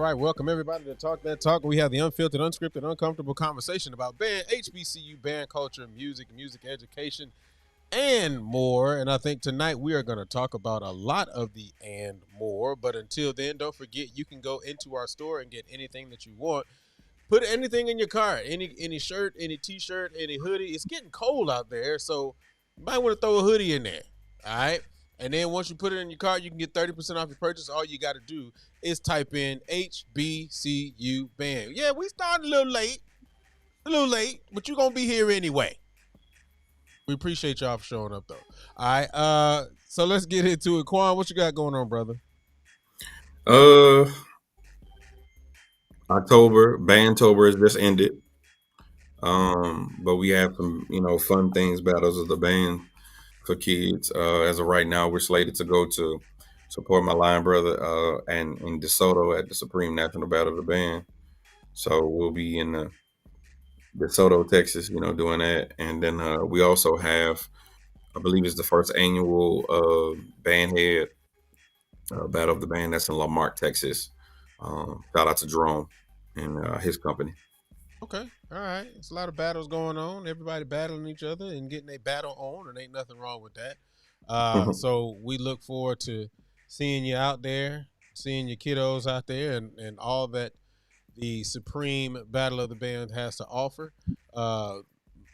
right. Welcome everybody to Talk That Talk. We have the unfiltered, unscripted, uncomfortable conversation about band, HBCU, band culture, music education, and more. And I think tonight we are going to talk about a lot of the and more. But until then, don't forget you can go into our store and get anything that you want. Put anything in your cart, any shirt, any t-shirt, any hoodie. It's getting cold out there, so you might want to throw a hoodie in there. All right. And then once you put it in your cart, you can get 30% off your purchase. All you got to do is type in HBCU band. Yeah, we started a little late, but you're going to be here anyway. We appreciate y'all for showing up, though. All right, so let's get into it. Quan, what you got going on, brother? Uh, Bandtober has just ended. But we have some, fun things, battles of the band for kids. As of right now, we're slated to go to support my line brother and in DeSoto at the Supreme National Battle of the Band. So we'll be in DeSoto, Texas, doing that. And then we also have, I believe it's the first annual band head Battle of the Band that's in Lamarck, Texas. Shout out to Jerome and his company. Okay, all right. It's a lot of battles going on. Everybody battling each other and getting a battle on, and ain't nothing wrong with that. So we look forward to seeing you out there, seeing your kiddos out there, and all that the Supreme Battle of the Band has to offer. Uh,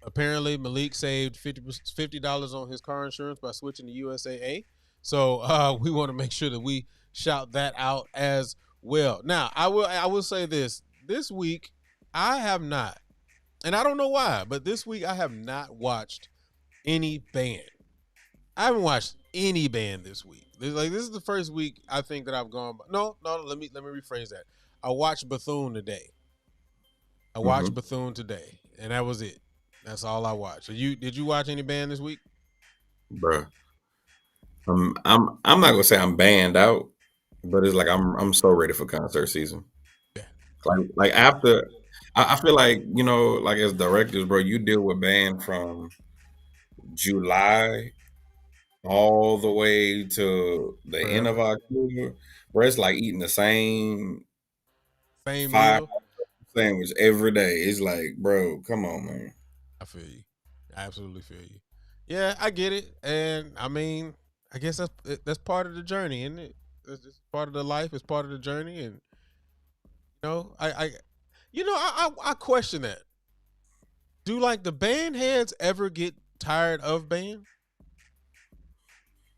Apparently, Malik saved $50 on his car insurance by switching to USAA. So we want to make sure that we shout that out as well. Now, I will say this week I have not, and I don't know why, but this week I have not watched any band. I haven't watched any band this week. This is the first week I think that I've gone. No, no. Let me rephrase that. I watched Bethune today. I watched Hmm. Bethune today, and that was it. That's all I watched. So did you watch any band this week? Bruh. I'm not gonna say I'm banned out, but it's like I'm so ready for concert season. Yeah. Like after I feel like, like as directors, bro, you deal with band from July all the way to the end of Forever. October, bro. It's like eating the same Same five meal. sandwich every day. It's like, bro, come on, man. I feel you. I absolutely feel you. Yeah, I get it, and I mean, I guess that's part of the journey, isn't it? It's just part of the life. It's part of the journey, and I question that. Do like the band heads ever get tired of band?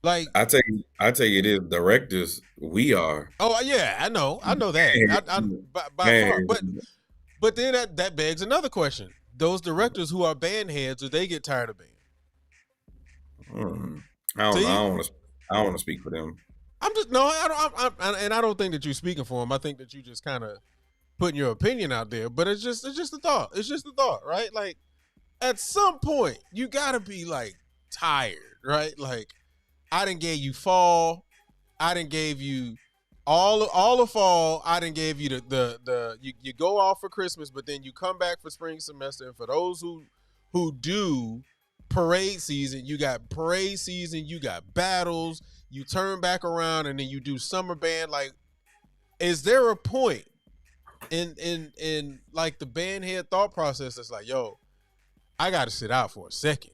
Like, I tell you, it is directors. We are. oh yeah, I know that. I by far, Man, but then that begs another question. Those directors who are band heads, do they get tired of band? mm, I don't know. I See, don't want to. I don't want to speak for them. I'm just no, I don't, and I don't think that you're speaking for them. I think that you just kind of putting your opinion out there. But it's just a thought. It's just a thought, right? Like at some point, you gotta be like tired, right? Like I didn't gave you fall, I didn't gave you all the fall. I didn't gave you you go off for Christmas, but then you come back for spring semester. And for those who do parade season, you got parade season, you got battles. You turn back around and then you do summer band. Like, is there a point in like the band head thought process that's like, yo, I got to sit out for a second?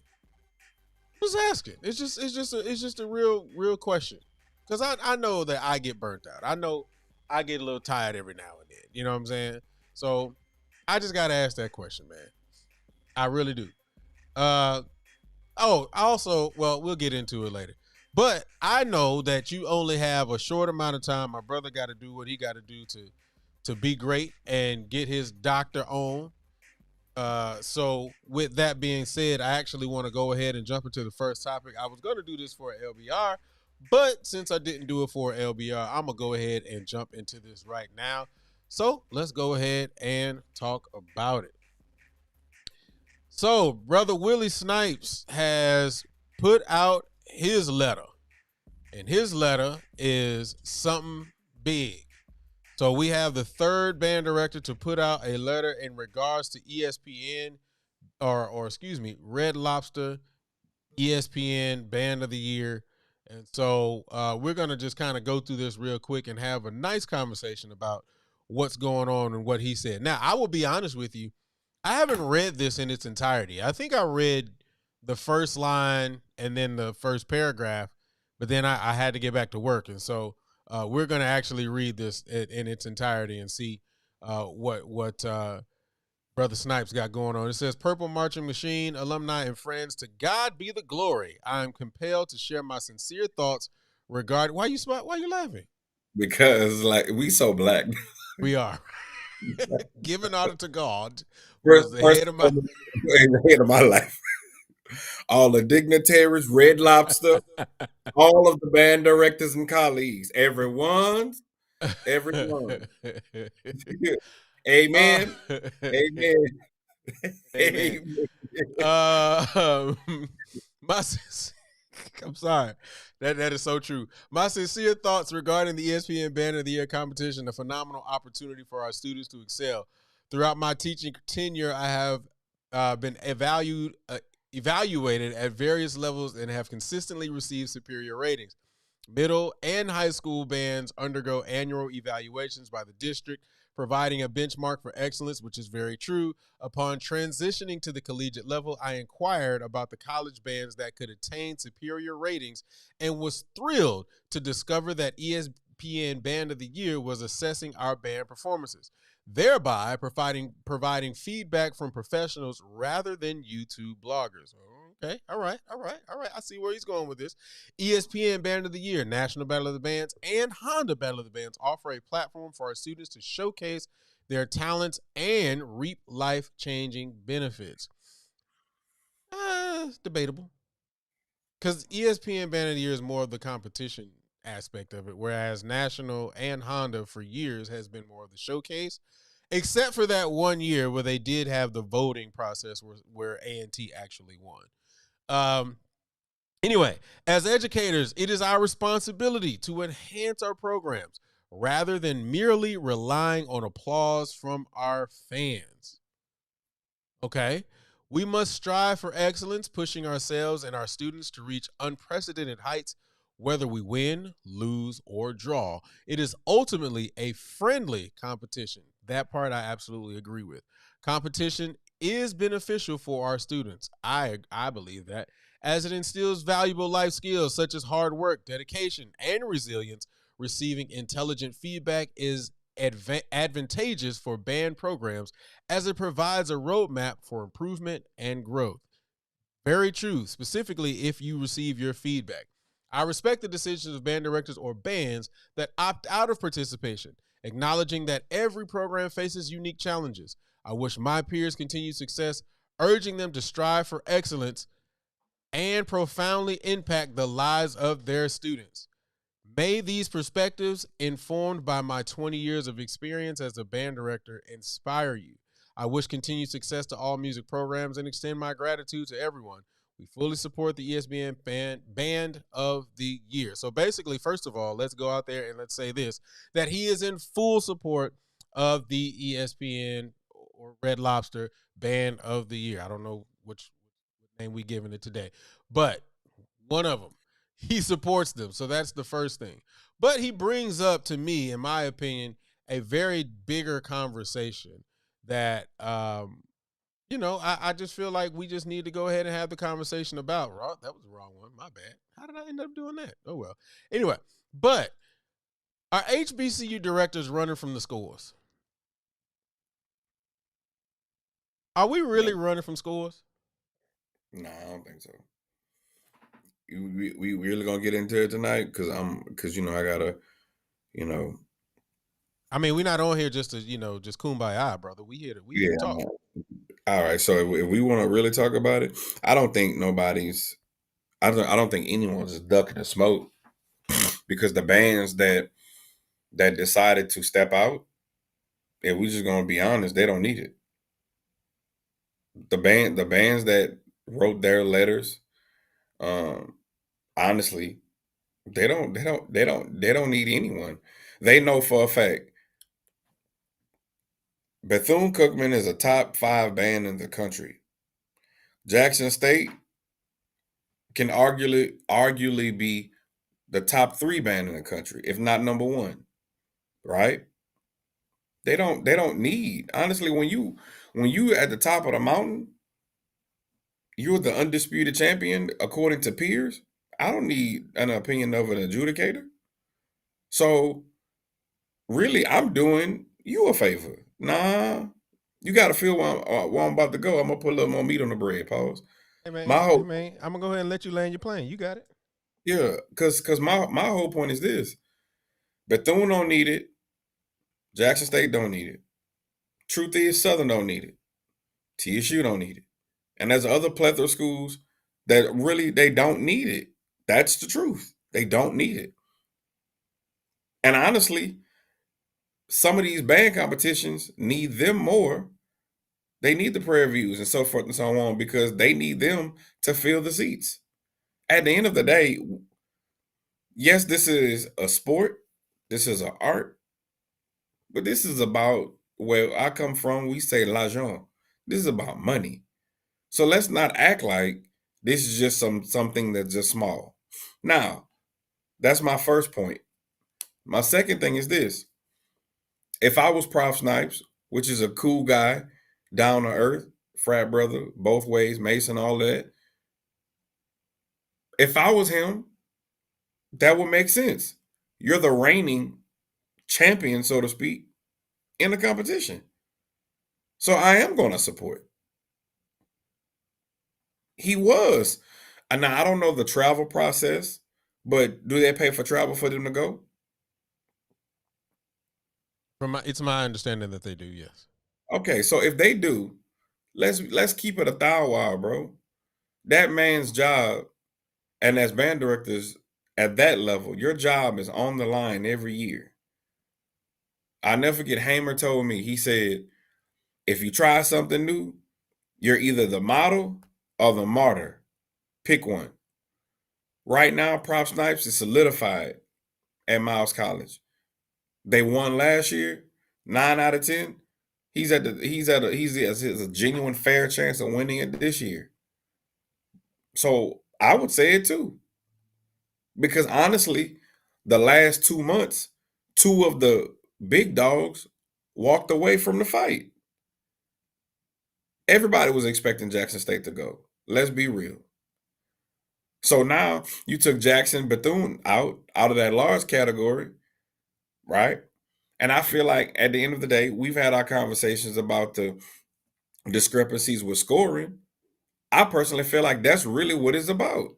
Just asking. It's just a real question. Because I know that I get burnt out. I know I get a little tired every now and then. You know what I'm saying? So I just gotta ask that question, man. I really do. Uh oh, also, well, we'll get into it later. But I know that you only have a short amount of time. My brother got to do what he got to do to be great and get his doctor on. So with that being said, I actually want to go ahead and jump into the first topic. I was going to do this for LBR, but since I didn't do it for LBR, I'm gonna go ahead and jump into this right now. So let's go ahead and talk about it. So, brother Willie Snipes has put out his letter, and his letter is something big. So we have the third band director to put out a letter in regards to ESPN or excuse me, Red Lobster ESPN Band of the Year. And so we're gonna just kind of go through this real quick and have a nice conversation about what's going on and what he said. Now, I will be honest with you. I haven't read this in its entirety. I think I read the first line and then the first paragraph, but then I had to get back to work. And so we're going to actually read this in its entirety and see what Brother Snipes got going on. It says, Purple Marching Machine, alumni and friends, to God be the glory. I am compelled to share my sincere thoughts regarding. Why you laughing? Because like we so black. We are. Giving honor to God was First, the first head of my. the head of my life. All the dignitaries, Red Lobster, all of the band directors and colleagues, everyone. Amen. Amen. Amen. Amen. My I'm sorry. That is so true. My sincere thoughts regarding the ESPN Band of the Year competition, a phenomenal opportunity for our students to excel. Throughout my teaching tenure, I have been evaluated at various levels and have consistently received superior ratings. Middle and high school bands undergo annual evaluations by the district, providing a benchmark for excellence, which is very true. Upon transitioning to the collegiate level, I inquired about the college bands that could attain superior ratings and was thrilled to discover that ESPN Band of the Year was assessing our band performances, thereby providing feedback from professionals rather than YouTube bloggers. Okay, all right. I see where he's going with this. ESPN Band of the Year, National Battle of the Bands, and Honda Battle of the Bands offer a platform for our students to showcase their talents and reap life-changing benefits. Debatable. Because ESPN Band of the Year is more of the competition aspect of it, whereas National and Honda for years has been more of the showcase, except for that one year where they did have the voting process where A&T actually won. Anyway, as educators, it is our responsibility to enhance our programs rather than merely relying on applause from our fans. Okay? We must strive for excellence, pushing ourselves and our students to reach unprecedented heights, whether we win, lose, or draw. It is ultimately a friendly competition. That part I absolutely agree with. Competition is beneficial for our students. I believe that, as it instills valuable life skills such as hard work, dedication, and resilience. Receiving intelligent feedback is advantageous for band programs as it provides a roadmap for improvement and growth. Very true, specifically if you receive your feedback. I respect the decisions of band directors or bands that opt out of participation, acknowledging that every program faces unique challenges. I wish my peers continued success, urging them to strive for excellence and profoundly impact the lives of their students. May these perspectives, informed by my 20 years of experience as a band director, inspire you. I wish continued success to all music programs and extend my gratitude to everyone. We fully support the ESPN Band of the Year. So basically, first of all, let's go out there and let's say this, that he is in full support of the ESPN or Red Lobster Band of the Year. I don't know which name we giving it today, but one of them. He supports them. So that's the first thing. But he brings up, to me, in my opinion, a very bigger conversation that, I just feel like we just need to go ahead and have the conversation about. That was the wrong one. My bad. How did I end up doing that? Oh, well. Anyway, but are HBCU directors running from the scores? Are we really running from scores? No, I don't think so. We really gonna get into it tonight? Because I gotta, you know, I mean, we're not on here just to, just kumbaya, brother. We here yeah. to talk. All right. So if we want to really talk about it, I don't think I don't think anyone's ducking the smoke because the bands that decided to step out, if we just gonna be honest, they don't need it. The bands that wrote their letters, um, honestly, they don't need anyone. They know for a fact Bethune Cookman is a top 5 band in the country. Jackson State can arguably be the top 3 band in the country, if not number 1, right? They don't need, honestly, when you at the top of the mountain, you're the undisputed champion according to peers. I don't need an opinion of an adjudicator. So really, I'm doing you a favor. Nah, you got to feel where I'm about to go. I'm gonna put a little more meat on the bread. Pause. Hey man, My hey whole man, I'm gonna go ahead and let you land your plane. You got it. Yeah, because my whole point is this: Bethune don't need it. Jackson State don't need it. Truth is, Southern don't need it. TSU don't need it. And there's other plethora of schools that really they don't need it. That's the truth. They don't need it. And honestly, some of these band competitions need them more. They need the prayer views and so forth and so on because they need them to fill the seats. At the end of the day, yes, this is a sport, this is an art, but this is about where I come from. We say l'argent. This is about money. So let's not act like this is just something that's just small. Now, that's my first point. My second thing is this. If I was Prof Snipes, which is a cool guy, down to earth, frat brother, both ways, Mason, all that. If I was him, that would make sense. You're the reigning champion, so to speak, in the competition. So I am going to support. He was. And now I don't know the travel process, but do they pay for travel for them to go? It's my understanding that they do. Yes. Okay, so if they do, let's keep it a thou wow, bro. That man's job, and as band directors at that level, your job is on the line every year. I never forget Hamer told me, he said, if you try something new, you're either the model or the martyr. Pick one. Right now, Prop Snipes is solidified at Miles College. They won last year, 9 out of 10. He has a genuine fair chance of winning it this year. So I would say it too. Because honestly, the last 2 months, two of the big dogs walked away from the fight. Everybody was expecting Jackson State to go. Let's be real. So now you took Jackson Bethune out of that large category, right? And I feel like at the end of the day, we've had our conversations about the discrepancies with scoring. I personally feel like that's really what it's about.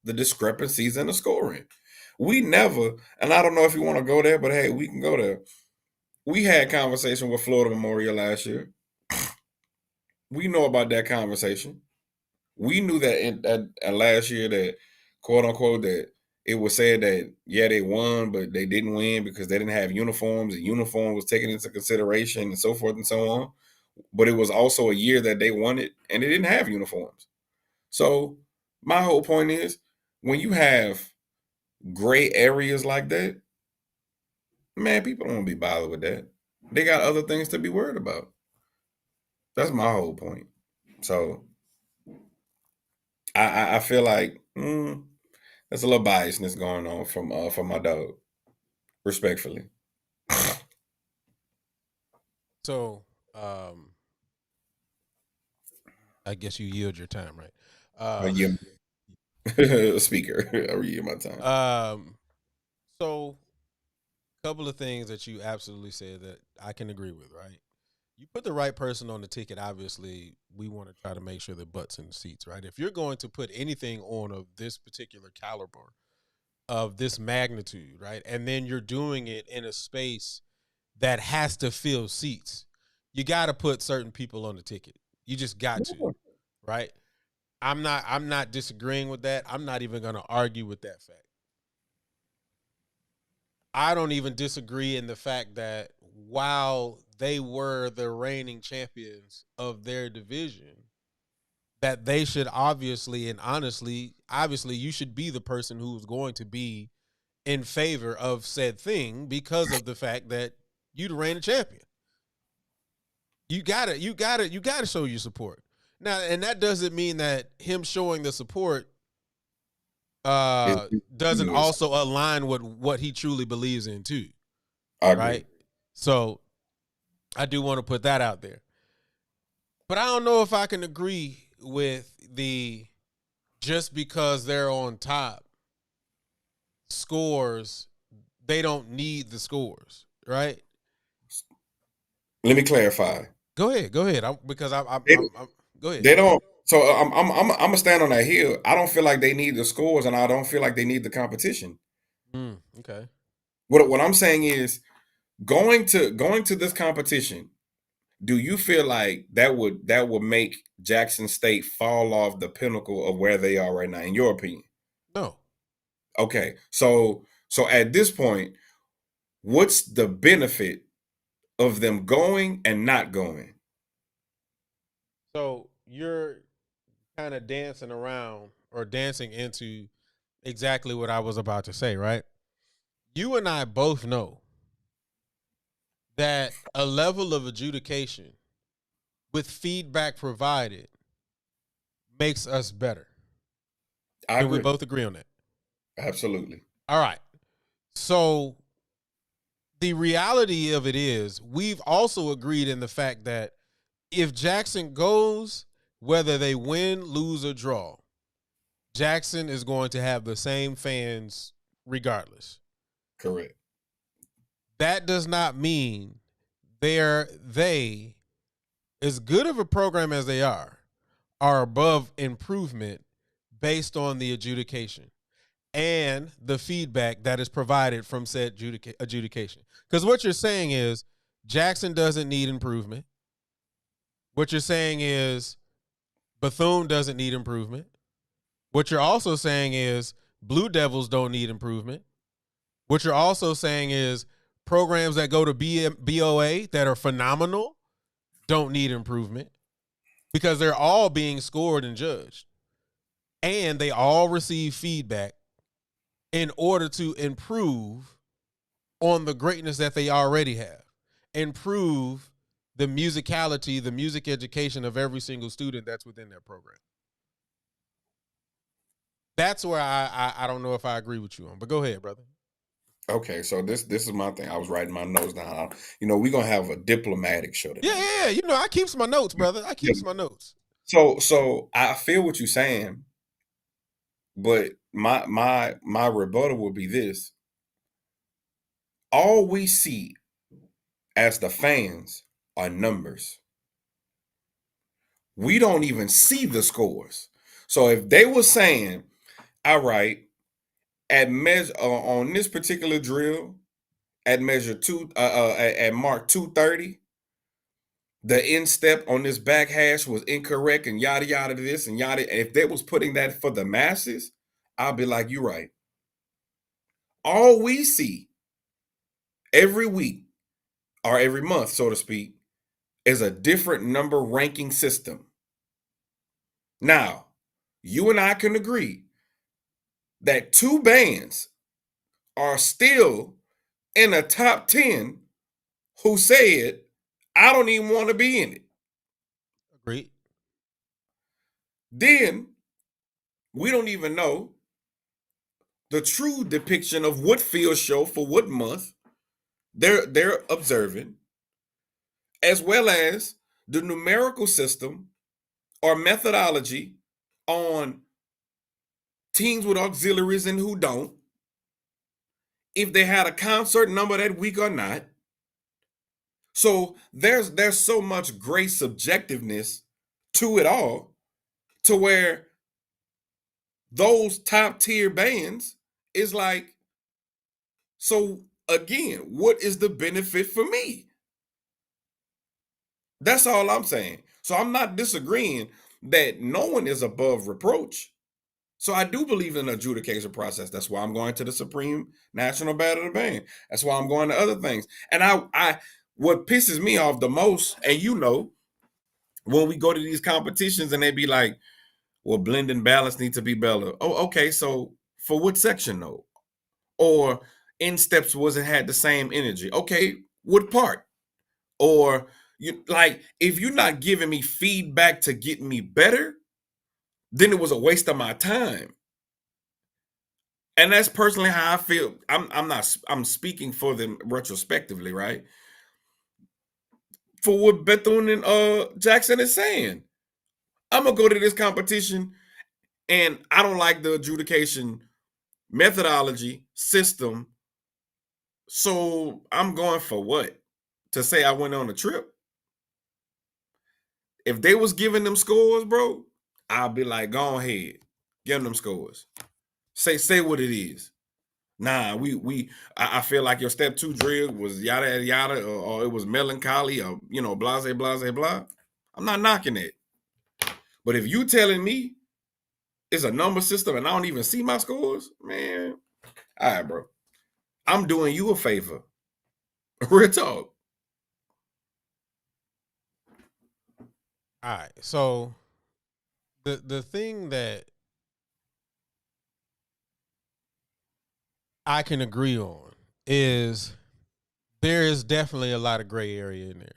The discrepancies in the scoring. We never, and I don't know if you want to go there, but hey, we can go there. We had conversation with Florida Memorial last year. We know about that conversation. We knew that last year that quote unquote that it was said that yeah they won but they didn't win because they didn't have uniforms and uniform was taken into consideration and so forth and so on. But it was also a year that they won it and they didn't have uniforms. So my whole point is when you have gray areas like that, man, people don't want to be bothered with that. They got other things to be worried about. That's my whole point. So I feel like there's a little biasness going on from my dog, respectfully. So, I guess you yield your time, right? Yeah, speaker. I yield my time. So, a couple of things that you absolutely said that I can agree with, right? You put the right person on the ticket. Obviously, we want to try to make sure the butts in the seats, right? If you're going to put anything on of this particular caliber, of this magnitude, right, and then you're doing it in a space that has to fill seats, you got to put certain people on the ticket. You just got to, right? I'm not disagreeing with that. I'm not even going to argue with that fact. I don't even disagree in the fact that while they were the reigning champions of their division, that they should obviously and honestly, you should be the person who's going to be in favor of said thing because of the fact that you the reigning champion. You gotta show your support. Now, and that doesn't mean that him showing the support doesn't also align with what he truly believes in too. Right? So I do want to put that out there. But I don't know if I can agree with the just because they're on top scores, they don't need the scores, right? Let me clarify. Go ahead, go ahead. They, Go ahead. they don't. So I'm gonna stand on that hill. I don't feel like they need the scores, and I don't feel like they need the competition. Okay. What I'm saying is going to this competition. Do you feel like that would make Jackson State fall off the pinnacle of where they are right now, in your opinion? No. Okay, so at this point, what's the benefit of them going and not going? So you're kind of dancing around or dancing into exactly what I was about to say, right? You and I both know that a level of adjudication with feedback provided makes us better. I Can we agree. both agree on that? Absolutely. All right. So the reality of it is, we've also agreed in the fact that if Jackson goes, whether they win, lose, or draw, Jackson is going to have the same fans regardless. Correct. That does not mean they, as good of a program as they are above improvement based on the adjudication and the feedback that is provided from said adjudication. Because what you're saying is Jackson doesn't need improvement. What you're saying is Bethune doesn't need improvement. What you're also saying is Blue Devils don't need improvement. What you're also saying is programs that go to BOA that are phenomenal don't need improvement because they're all being scored and judged. And they all receive feedback in order to improve on the greatness that they already have. Improve the musicality, the music education of every single student that's within their program. That's where I don't know if I agree with you on, but go ahead, brother. Okay, so this is my thing. I was writing my notes down. We're gonna have a diplomatic show Yeah, tonight. yeah, yeah. You know, I keeps my notes, brother. I Yeah. keeps my notes. So I feel what you're saying, but my rebuttal would be this: all we see as the fans are numbers. We don't even see the scores. So if they were saying, all right, at measure on this particular drill, at measure two, at mark 230, the instep on this back hash was incorrect and yada yada this and yada. If they was putting that for the masses, I'll be like, you're right. All we see every week or every month, so to speak, is a different number ranking system. Now, you and I can agree that two bands are still in the top 10 who said, I don't even want to be in it. Agreed. Then we don't even know the true depiction of what field show for what month they're observing, as well as the numerical system or methodology on teams with auxiliaries and who don't, if they had a concert number that week or not. So there's so much great subjectiveness to it all, to where those top tier bands is like, so again, what is the benefit for me? That's all I'm saying. So I'm not disagreeing that no one is above reproach. So I do believe in the adjudication process. That's why I'm going to the Supreme National Battle of the Band. That's why I'm going to other things. And I what pisses me off the most, and when we go to these competitions and they be like, well, blend and balance need to be better. Oh, okay. So for what section though? Or in steps wasn't had the same energy. Okay, what part? Or you like if you're not giving me feedback to get me better, then it was a waste of my time. And that's personally how I feel. I'm speaking for them retrospectively, right? for what Bethune and Jackson is saying. I'm gonna go to this competition, and I don't like the adjudication methodology system. So I'm going for what? To say I went on a trip? If they was giving them scores, bro, I'll be like, go ahead, give them scores. Say what it is. Nah, I feel like your step 2 drill was yada yada, or it was melancholy, or blase blase blah. I'm not knocking it. But if you telling me it's a number system and I don't even see my scores, man, all right, bro. I'm doing you a favor. Real talk. All right. So the thing that I can agree on is there is definitely a lot of gray area in there.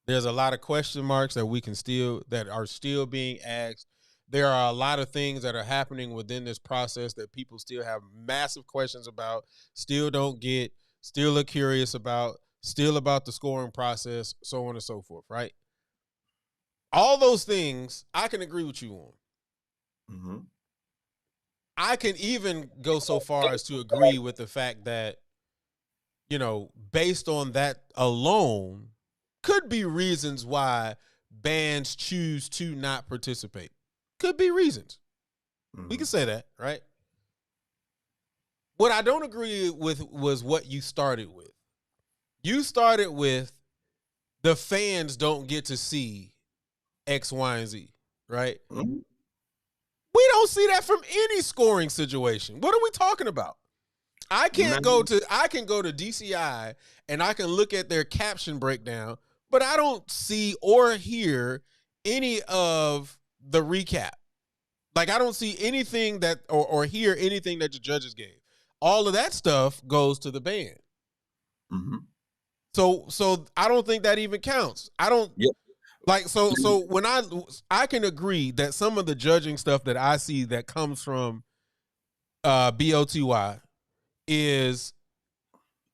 There's a lot of question marks that are still being asked. There are a lot of things that are happening within this process that people still have massive questions about, still don't get, still are curious about, still about the scoring process, so on and so forth, right? All those things I can agree with you on. Mm-hmm. I can even go so far as to agree with the fact that, based on that alone, could be reasons why bands choose to not participate. Could be reasons. Mm-hmm. We can say that, right? What I don't agree with was what you started with. You started with the fans don't get to see X, Y, and Z, right? Mm-hmm. We don't see that from any scoring situation. What are we talking about? I can go to DCI and I can look at their caption breakdown, but I don't see or hear any of the recap. Like I don't see anything that or hear anything that the judges gave. All of that stuff goes to the band. Mm-hmm. So I don't think that even counts. I don't. Yep. Like so when I can agree that some of the judging stuff that I see that comes from BOTY is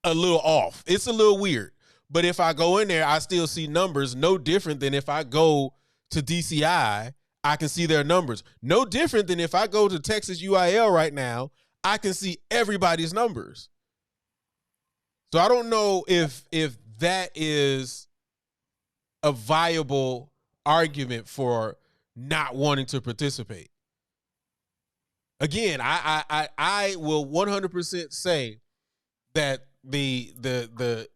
a little off. It's a little weird. But if I go in there, I still see numbers no different than if I go to DCI, I can see their numbers. No different than if I go to Texas UIL right now, I can see everybody's numbers. So I don't know if that is a viable argument for not wanting to participate. Again, I will 100% say that the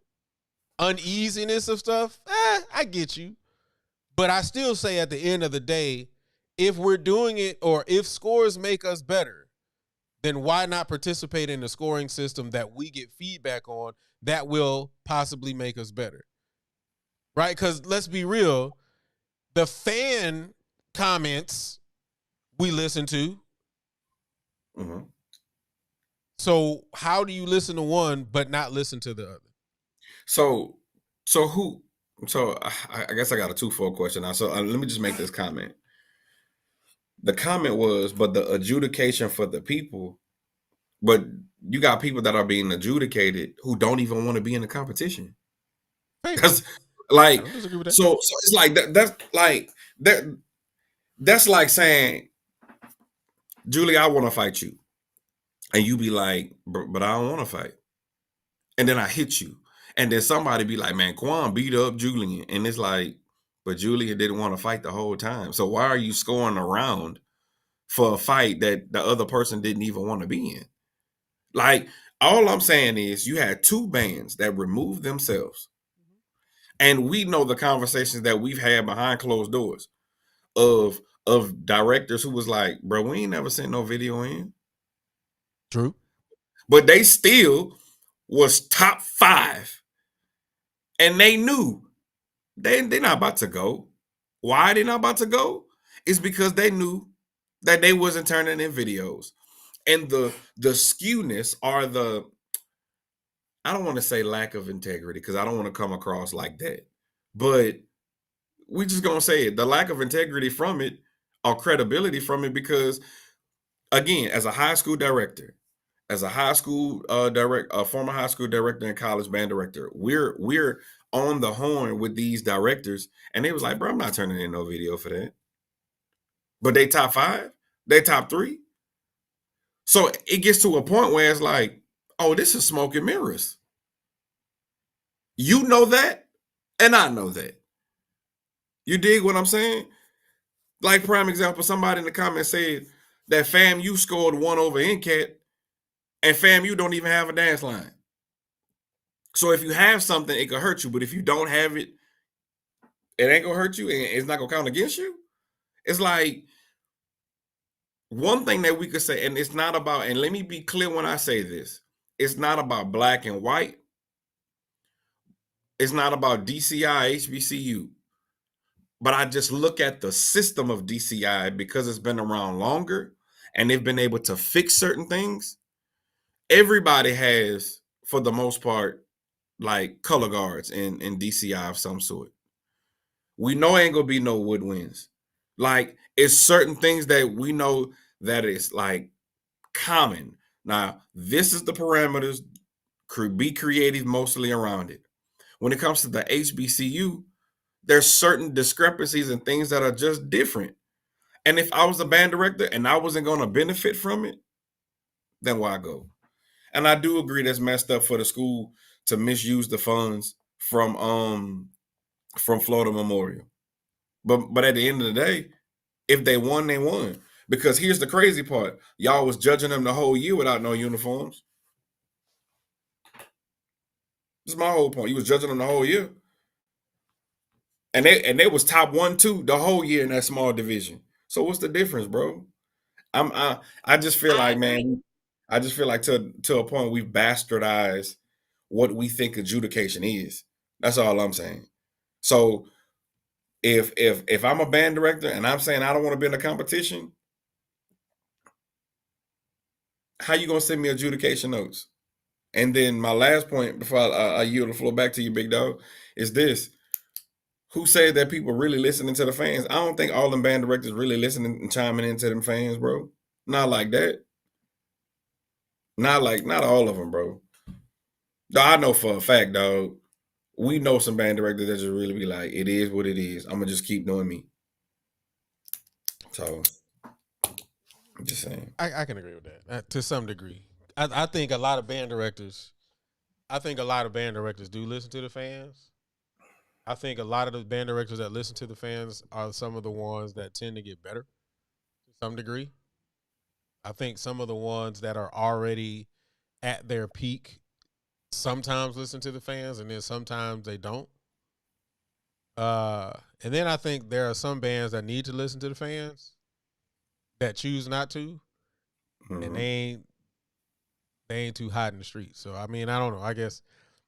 uneasiness of stuff, I get you. But I still say at the end of the day, if we're doing it or if scores make us better, then why not participate in the scoring system that we get feedback on that will possibly make us better? Right? Because let's be real, the fan comments we listen to. Mm-hmm. So how do you listen to one but not listen to the other? So I guess I got a twofold question now. So let me just make this comment. The comment was, but the adjudication for the people, but you got people that are being adjudicated who don't even want to be in the competition. That's like, so it's like that's like saying, Julie, I want to fight you. And you be like, but I don't want to fight. And then I hit you. And then somebody be like, man, Quan beat up Julian. And it's like, but Julian didn't want to fight the whole time. So why are you scoring around for a fight that the other person didn't even want to be in? Like, all I'm saying is you had two bands that removed themselves. And we know the conversations that we've had behind closed doors of directors who was like, bro, we ain't never sent no video in. True. But they still was top 5. And they knew they're not about to go. Why they not about to go? It's because they knew that they wasn't turning in videos. And the skewness or the, I don't want to say lack of integrity because I don't want to come across like that. But we just gonna say it. The lack of integrity from it or credibility from it, because again, as a high school director, as a high school former high school director and college band director, we're on the horn with these directors, and they was like, bro, I'm not turning in no video for that. But they top 5, they top 3. So it gets to a point where it's like, oh, this is smoke and mirrors. You know that, and I know that. You dig what I'm saying? Like, prime example, somebody in the comments said that FAMU scored 1 over NCAT, and FAMU don't even have a dance line. So if you have something, it could hurt you. But if you don't have it, it ain't gonna hurt you, and it's not gonna count against you. It's like, one thing that we could say, and it's not about, and let me be clear when I say this, it's not about black and white. It's not about DCI, HBCU. But I just look at the system of DCI because it's been around longer and they've been able to fix certain things. Everybody has, for the most part, like color guards in DCI of some sort. We know ain't gonna be no woodwinds. Like, it's certain things that we know that is like common. Now, this is the parameters. Be creative mostly around it. When it comes to the HBCU, there's certain discrepancies and things that are just different. And if I was a band director and I wasn't going to benefit from it, then why go? And I do agree that's messed up for the school to misuse the funds from Florida Memorial. But at the end of the day, if they won, they won. Because here's the crazy part. Y'all was judging them the whole year without no uniforms. This is my whole point. You was judging them the whole year. And they was top 1, 2 the whole year in that small division. So what's the difference, bro? I just feel like, man, I just feel like to a point we've bastardized what we think adjudication is. That's all I'm saying. So if I'm a band director and I'm saying I don't want to be in a competition, how you gonna send me adjudication notes? And then my last point before I yield the floor back to you, big dog, is this. Who said that people really listening to the fans? I don't think all them band directors really listening and chiming into them fans, bro. Not like that. Not all of them, bro. I know for a fact, dog. We know some band directors that just really be like, it is what it is. I'm gonna just keep doing me. So I'm just saying. I can agree with that to some degree. I think a lot of band directors. I think a lot of band directors do listen to the fans. I think a lot of the band directors that listen to the fans are some of the ones that tend to get better to some degree. I think some of the ones that are already at their peak sometimes listen to the fans, and then sometimes they don't. And then I think there are some bands that need to listen to the fans that choose not to, and they ain't too hot in the streets. So I mean, I don't know. I guess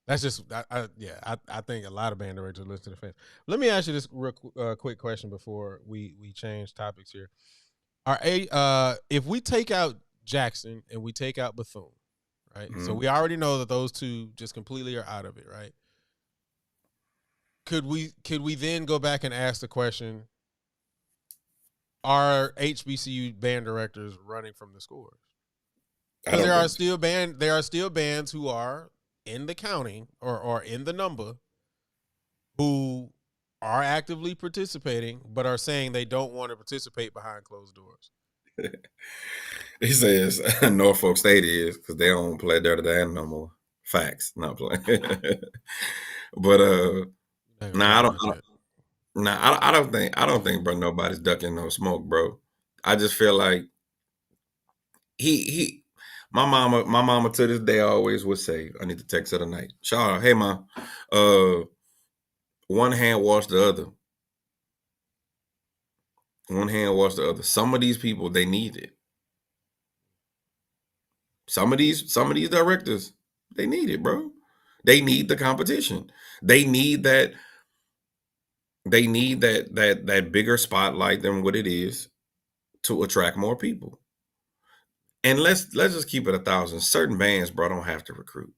that's just I think a lot of band directors listen to the fans. Let me ask you this real quick question before we change topics here. If we take out Jackson and we take out Bethune, right? So we already know that those two just completely are out of it, right? Could we then go back and ask the question, are HBCU band directors running from the scores? Because there are still bands who are in the counting or in the number who are actively participating but are saying they don't want to participate behind closed doors. He says Norfolk State is because they don't play Dirty Dan no more. Facts, not playing. But I don't think, bro, nobody's ducking no smoke, bro. I just feel like my mama to this day always would say, I need to text her tonight. Shout out, hey ma, one hand wash the other. One hand wash the other. Some of these people, they need it. Some of these directors, they need it, bro. They need the competition. They need that bigger spotlight than what it is to attract more people. And let's just keep it 1,000. Certain bands, bro, don't have to recruit.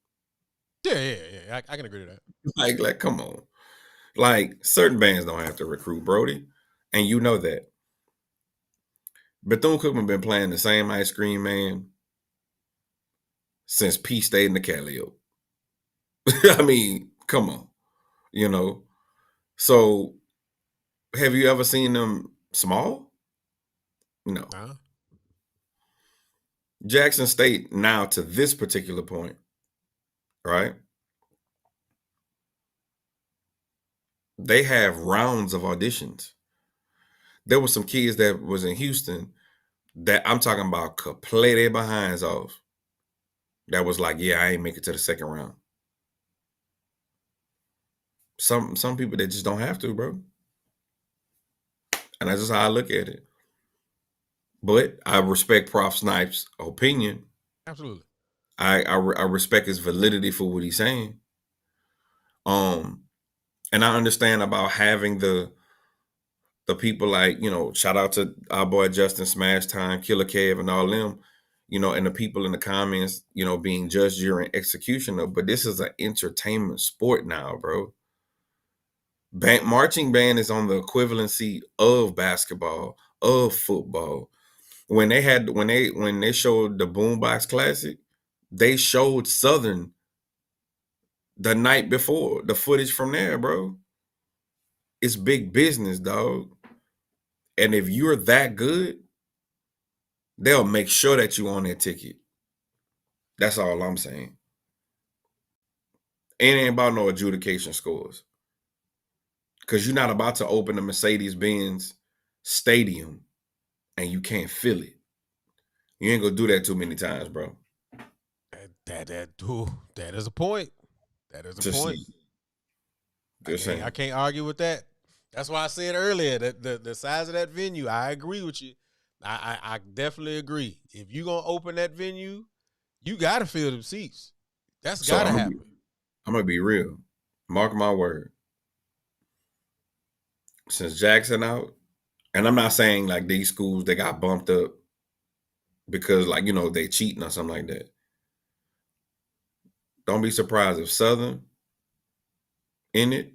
Yeah. I can agree to that. Like, come on. Like, certain bands don't have to recruit, Brody. And you know that. Bethune-Cookman been playing the same Ice Cream Man since P stayed in the Calliope. I mean, come on. you know. So have you ever seen them small? No. Nah. Jackson State now to this particular point, right? They have rounds of auditions. There were some kids that was in Houston that I'm talking about could play their behinds off. That was like, yeah, I ain't make it to the second round. Some people they just don't have to, bro. And that's just how I look at it. But I respect Prof. Snipes' opinion. Absolutely. I respect his validity for what he's saying. And I understand about having the people like, shout out to our boy Justin Smash Time, Killer Kev, and all them, and the people in the comments, being judged during execution of. But this is an entertainment sport now, bro. Marching band is on the equivalency of basketball, of football. When they showed the Boombox Classic, they showed Southern the night before, the footage from there, bro. It's big business, dog. And if you're that good, they'll make sure that you on that ticket. That's all I'm saying. It ain't about no adjudication scores. Because you're not about to open a Mercedes-Benz stadium and you can't fill it. You ain't gonna do that too many times, bro. That is a point. That is a point. I can't argue with that. That's why I said earlier that the size of that venue, I agree with you. I definitely agree. If you're gonna open that venue, you gotta fill them seats. That's gotta happen. I'm gonna be real. Mark my word. Since Jackson out, and I'm not saying like these schools they got bumped up because like they cheating or something like that. Don't be surprised if Southern in it,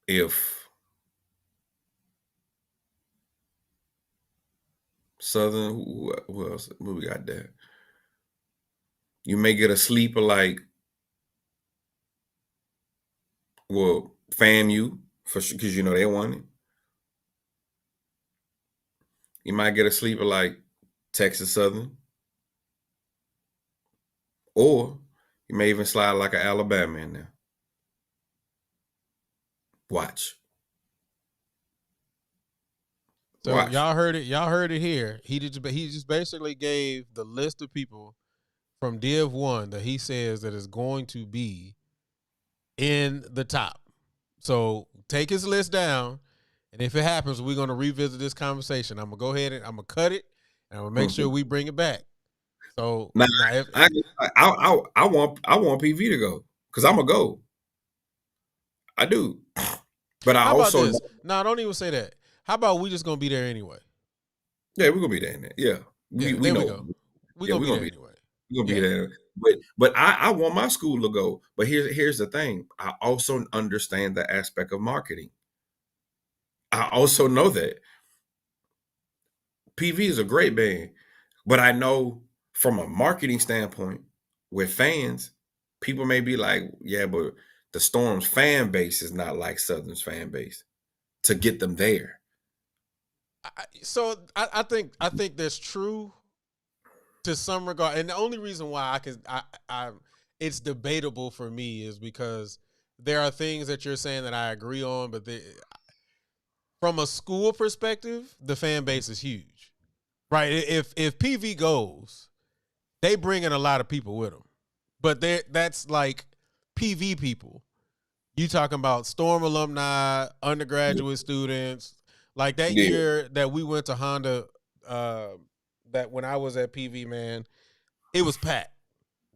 if Southern, who else? What we got there? You may get a sleeper like, well, FAMU for sure because they won it. You might get a sleeper like Texas Southern, or you may even slide like an Alabama in there. Watch. So y'all heard it. Y'all heard it here. He just basically gave the list of people from Div 1 that he says that is going to be in the top. So take his list down, and if it happens, we're going to revisit this conversation. I'm going to go ahead and I'm going to cut it, and I'm going to make sure we bring it back. So I want PV to go because I'm going to go. I do. But I also no, don't even say that. How about we just gonna be there anyway? Yeah, we're gonna be there. Yeah, we know. We go. We're gonna be there anyway. We're gonna be there. But I want my school to go. But here's the thing. I also understand the aspect of marketing. I also know that PV is a great band, but I know from a marketing standpoint, with fans, people may be like, yeah, but the Storm's fan base is not like Southern's fan base to get them there. I think that's true to some regard, and the only reason why it's debatable for me is because there are things that you're saying that I agree on, but from a school perspective, the fan base is huge, right? If PV goes, they bring in a lot of people with them, but that's like PV people. You talking about Storm alumni, undergraduate students. Like that year that we went to Honda, that when I was at PV, man, it was packed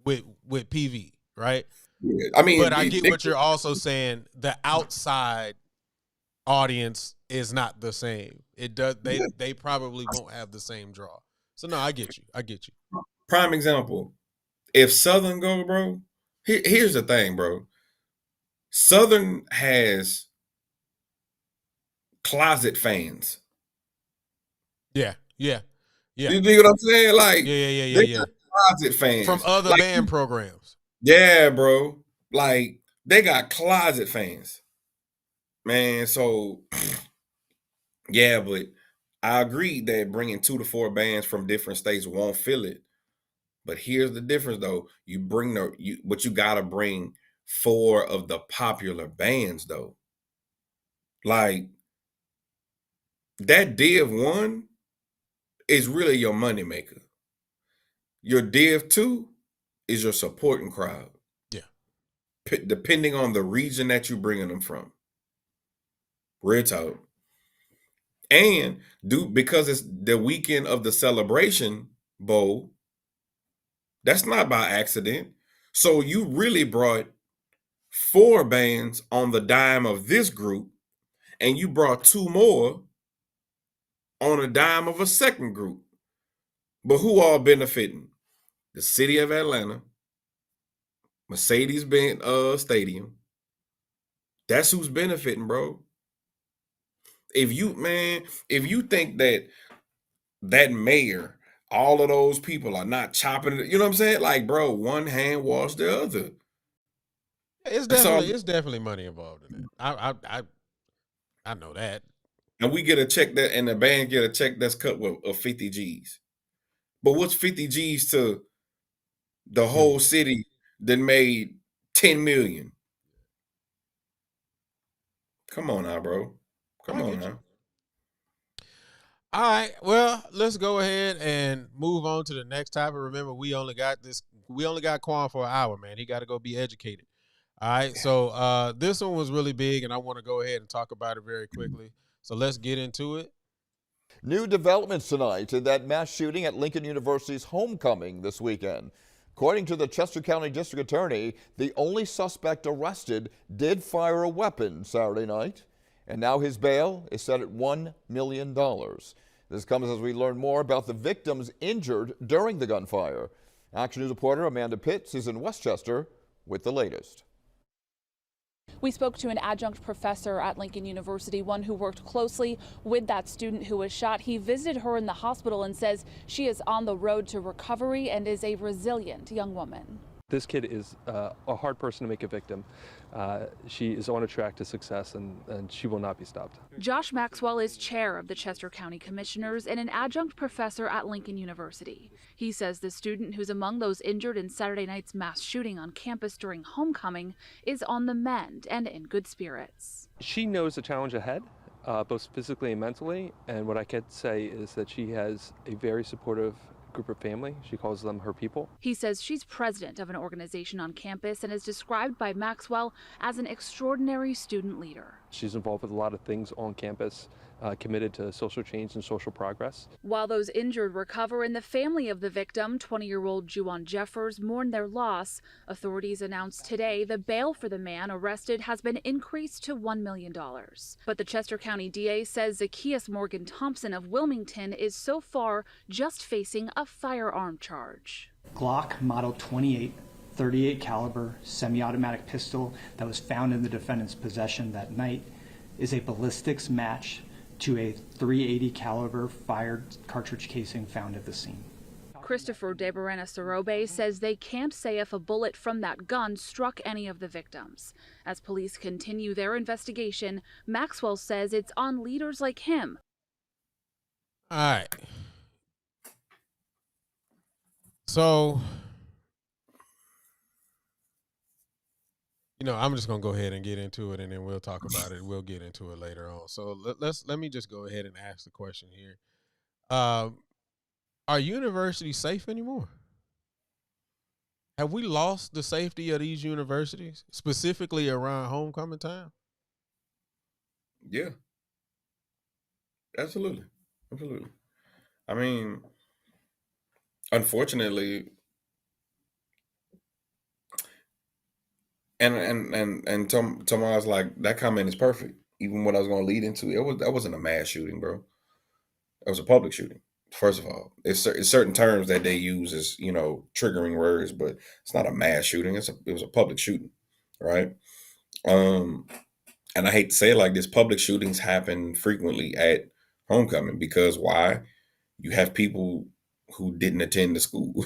with PV, right? Yeah. I mean, but I get what you're also saying. The outside audience is not the same. It does. They probably won't have the same draw. So no, I get you. Prime example. If Southern go, bro, here's the thing, bro. Southern has closet fans. Yeah. You know what I'm saying? Like, yeah. Closet fans from other band programs. Yeah, bro. Like They got closet fans, man. So yeah, but I agree that bringing 2 to 4 bands from different states won't fill it. But here's the difference, though. But you gotta bring 4 of the popular bands, though. Like that Div 1 is really your moneymaker. Your Div 2 is your supporting crowd. Yeah. Depending on the region that you're bringing them from. Real talk. And because it's the weekend of the Celebration Bowl, that's not by accident. So you really brought 4 bands on the dime of this group, and you brought 2 more on a dime of a second group. But who all benefiting? The city of Atlanta, Mercedes-Benz Stadium. That's who's benefiting, bro. If you think that mayor, all of those people are not chopping it, you know what I'm saying? Like, bro, one hand wash the other. It's That's all. definitely money involved in it. I know that. And we get a check and the band get a check that's cut with 50 G's. But what's 50 G's to the whole city that made 10 million? Come on now, bro. Come on now. All right, well, let's go ahead and move on to the next topic. Remember, we only got Quan for an hour, man. He got to go be educated. All right, so this one was really big, and I want to go ahead and talk about it very quickly. So let's get into it. New developments tonight in that mass shooting at Lincoln University's homecoming this weekend. According to the Chester County District Attorney, the only suspect arrested did fire a weapon Saturday night, and now his bail is set at $1 million. This comes as we learn more about the victims injured during the gunfire. Action News reporter Amanda Pitts is in Westchester with the latest. We spoke to an adjunct professor at Lincoln University, one who worked closely with that student who was shot. He visited her in the hospital and says she is on the road to recovery and is a resilient young woman. This kid is a hard person to make a victim. She is on a track to success, and she will not be stopped. Josh Maxwell is chair of the Chester County Commissioners and an adjunct professor at Lincoln University. He says the student who's among those injured in Saturday night's mass shooting on campus during homecoming is on the mend and in good spirits. She knows the challenge ahead, both physically and mentally, and what I can say is that she has a very supportive group of family. She calls them her people. He says she's president of an organization on campus and is described by Maxwell as an extraordinary student leader. She's involved with a lot of things on campus, committed to social change and social progress. While those injured recover and the family of the victim, 20-year-old Juwan Jeffers, mourn their loss, authorities announced today the bail for the man arrested has been increased to $1 million. But the Chester County DA says Zacchaeus Morgan Thompson of Wilmington is so far just facing a firearm charge. Glock Model 28 .38 caliber semi-automatic pistol that was found in the defendant's possession that night is a ballistics match to a .380 caliber fired cartridge casing found at the scene. Christopher DeBarena Sorobe says they can't say if a bullet from that gun struck any of the victims. As police continue their investigation, Maxwell says it's on leaders like him. All right. So, I'm just gonna go ahead and get into it, and then we'll talk about it. We'll get into it later on. So let me just go ahead and ask the question here: are universities safe anymore? Have we lost the safety of these universities, specifically around homecoming time? Yeah, absolutely. I mean, unfortunately. And Tomas, like, that comment is perfect. Even what I was going to lead into, that wasn't a mass shooting, bro. It was a public shooting. First of all, it's certain terms that they use as triggering words, but it's not a mass shooting. It was a public shooting, right? And I hate to say it like this, public shootings happen frequently at homecoming because why? You have people who didn't attend the school.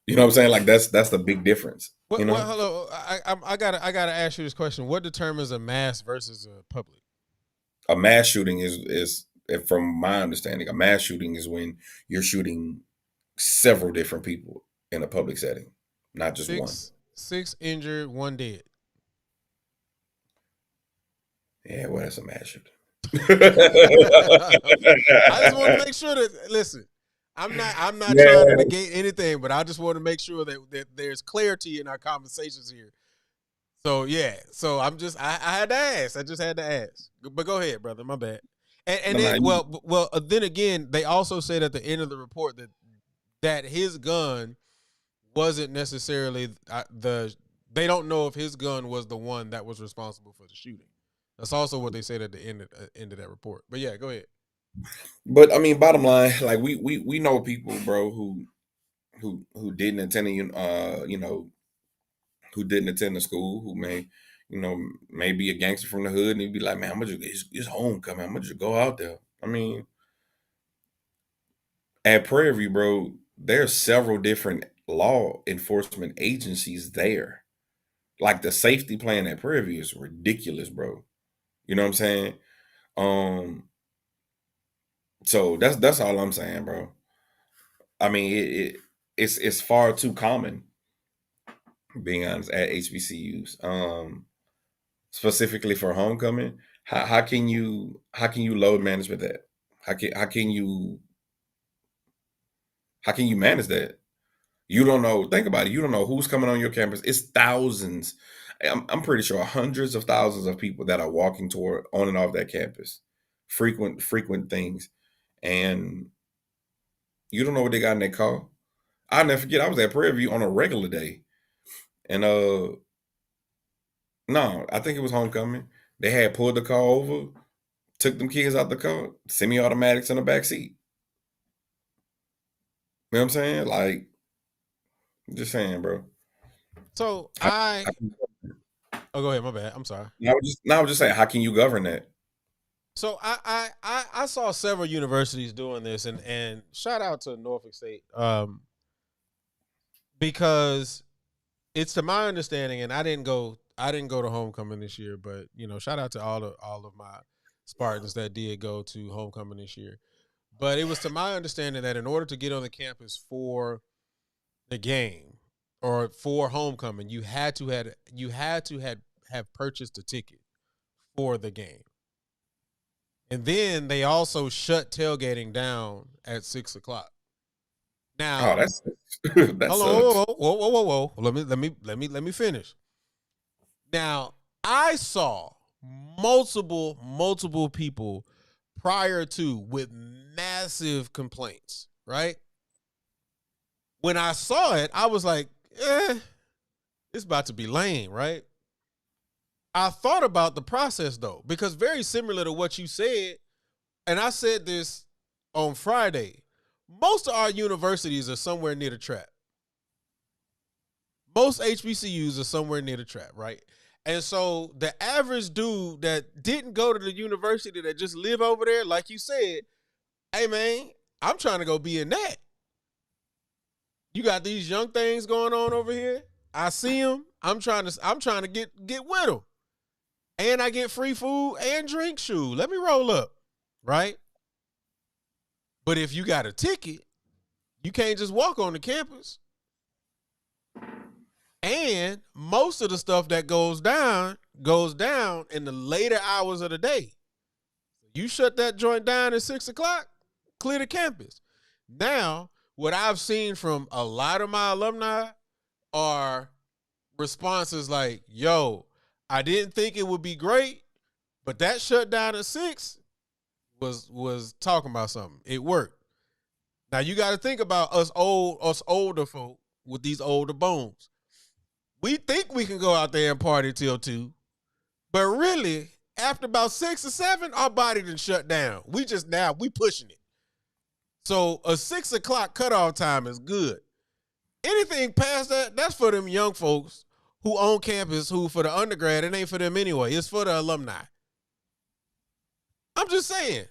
You know what I'm saying? Like that's the big difference. You What? know, Hello. I gotta ask you this question. What determines a mass versus a public? a mass shooting is from my understanding, a mass shooting is when you're shooting several different people in a public setting, not just one. Six injured, one dead. Yeah, well, that's a mass shooting. I just want to make sure that listen. I'm not Yeah. trying to negate anything, but I just want to make sure that there's clarity in our conversations here. So yeah, so I had to ask. I just had to ask. But go ahead, brother. My bad. And No, then no, then again, they also said at the end of the report that his gun wasn't necessarily they don't know if his gun was the one that was responsible for the shooting. That's also what they said at the end of that report. But yeah, go ahead. But I mean, bottom line, like we know people, bro, who didn't attend you know, who didn't attend the school, who may be a gangster from the hood, and he'd be like, man, I'm gonna just it's homecoming. I'm gonna just go out there. I mean, at Prairie View, bro, there's several different law enforcement agencies there. Like the safety plan at Prairie View is ridiculous, bro. You know what I'm saying? Um, so that's all I'm saying, bro. I mean, it's far too common, being honest, at HBCUs. Specifically for homecoming, how can you load management that? How can you manage that? You don't know. Think about it. You don't know who's coming on your campus. It's thousands. I'm pretty sure hundreds of thousands of people that are walking toward on and off that campus, frequent things, and you don't know what they got in their car. I'll never forget. I was at Prairie View on a regular day, and no, I think it was homecoming. They had pulled the car over, took them kids out the car, semi-automatics in the back seat. You know what I'm saying? Like, just saying, bro. So I, go ahead. My bad. I'm sorry. I was just saying, how can you govern that? So I saw several universities doing this, and shout out to Norfolk State, because it's to my understanding, and I didn't go to homecoming this year, but shout out to all of my Spartans that did go to homecoming this year. But it was to my understanding that in order to get on the campus for the game or for homecoming, you had to have purchased a ticket for the game. And then they also shut tailgating down at 6:00. Now, Oh, that's whoa. Let me finish. Now, I saw multiple people prior to with massive complaints, right? When I saw it, I was like, it's about to be lame, right? I thought about the process, though, because very similar to what you said, and I said this on Friday, most of our universities are somewhere near the trap. Most HBCUs are somewhere near the trap, right? And so the average dude that didn't go to the university, that just live over there, like you said, hey, man, I'm trying to go be in that. You got these young things going on over here. I see them. I'm trying to get with them. And I get free food and drink. Shoe. Let me roll up, right? But if you got a ticket, you can't just walk on the campus. And most of the stuff that goes down in the later hours of the day. You shut that joint down at 6:00, clear the campus. Now, what I've seen from a lot of my alumni are responses like, yo, I didn't think it would be great, but that shutdown at 6 was talking about something. It worked. Now you got to think about us older folk with these older bones. We think we can go out there and party till 2, but really, after about 6 or 7, our body done shut down. We pushing it. So a 6:00 cutoff time is good. Anything past that, that's for them young folks who on campus, who for the undergrad, it ain't for them anyway. It's for the alumni. I'm just saying.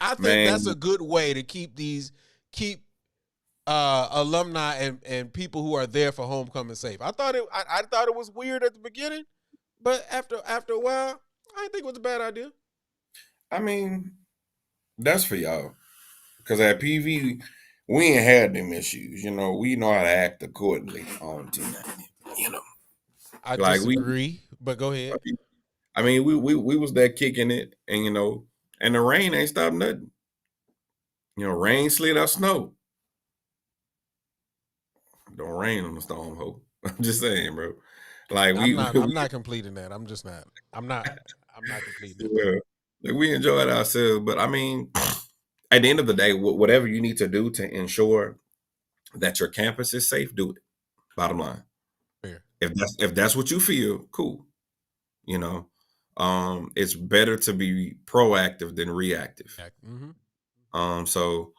I think that's a good way to keep alumni and people who are there for homecoming safe. I thought it was weird at the beginning, but after a while, I didn't think it was a bad idea. I mean, that's for y'all. Because at PV, we ain't had them issues. You know, we know how to act accordingly on team. You know, I like disagree, but go ahead. I mean, we was there kicking it, and you know, and the rain ain't stopped nothing. You know, rain, sleet, or snow. Don't rain on the storm, ho. I'm just saying, bro. Like I'm not completing that. I'm not completing it. Yeah. Like, we enjoyed ourselves, but I mean, at the end of the day, whatever you need to do to ensure that your campus is safe, do it. Bottom line. Fair. If that's what you feel, cool. You know, it's better to be proactive than reactive. Mm-hmm. So,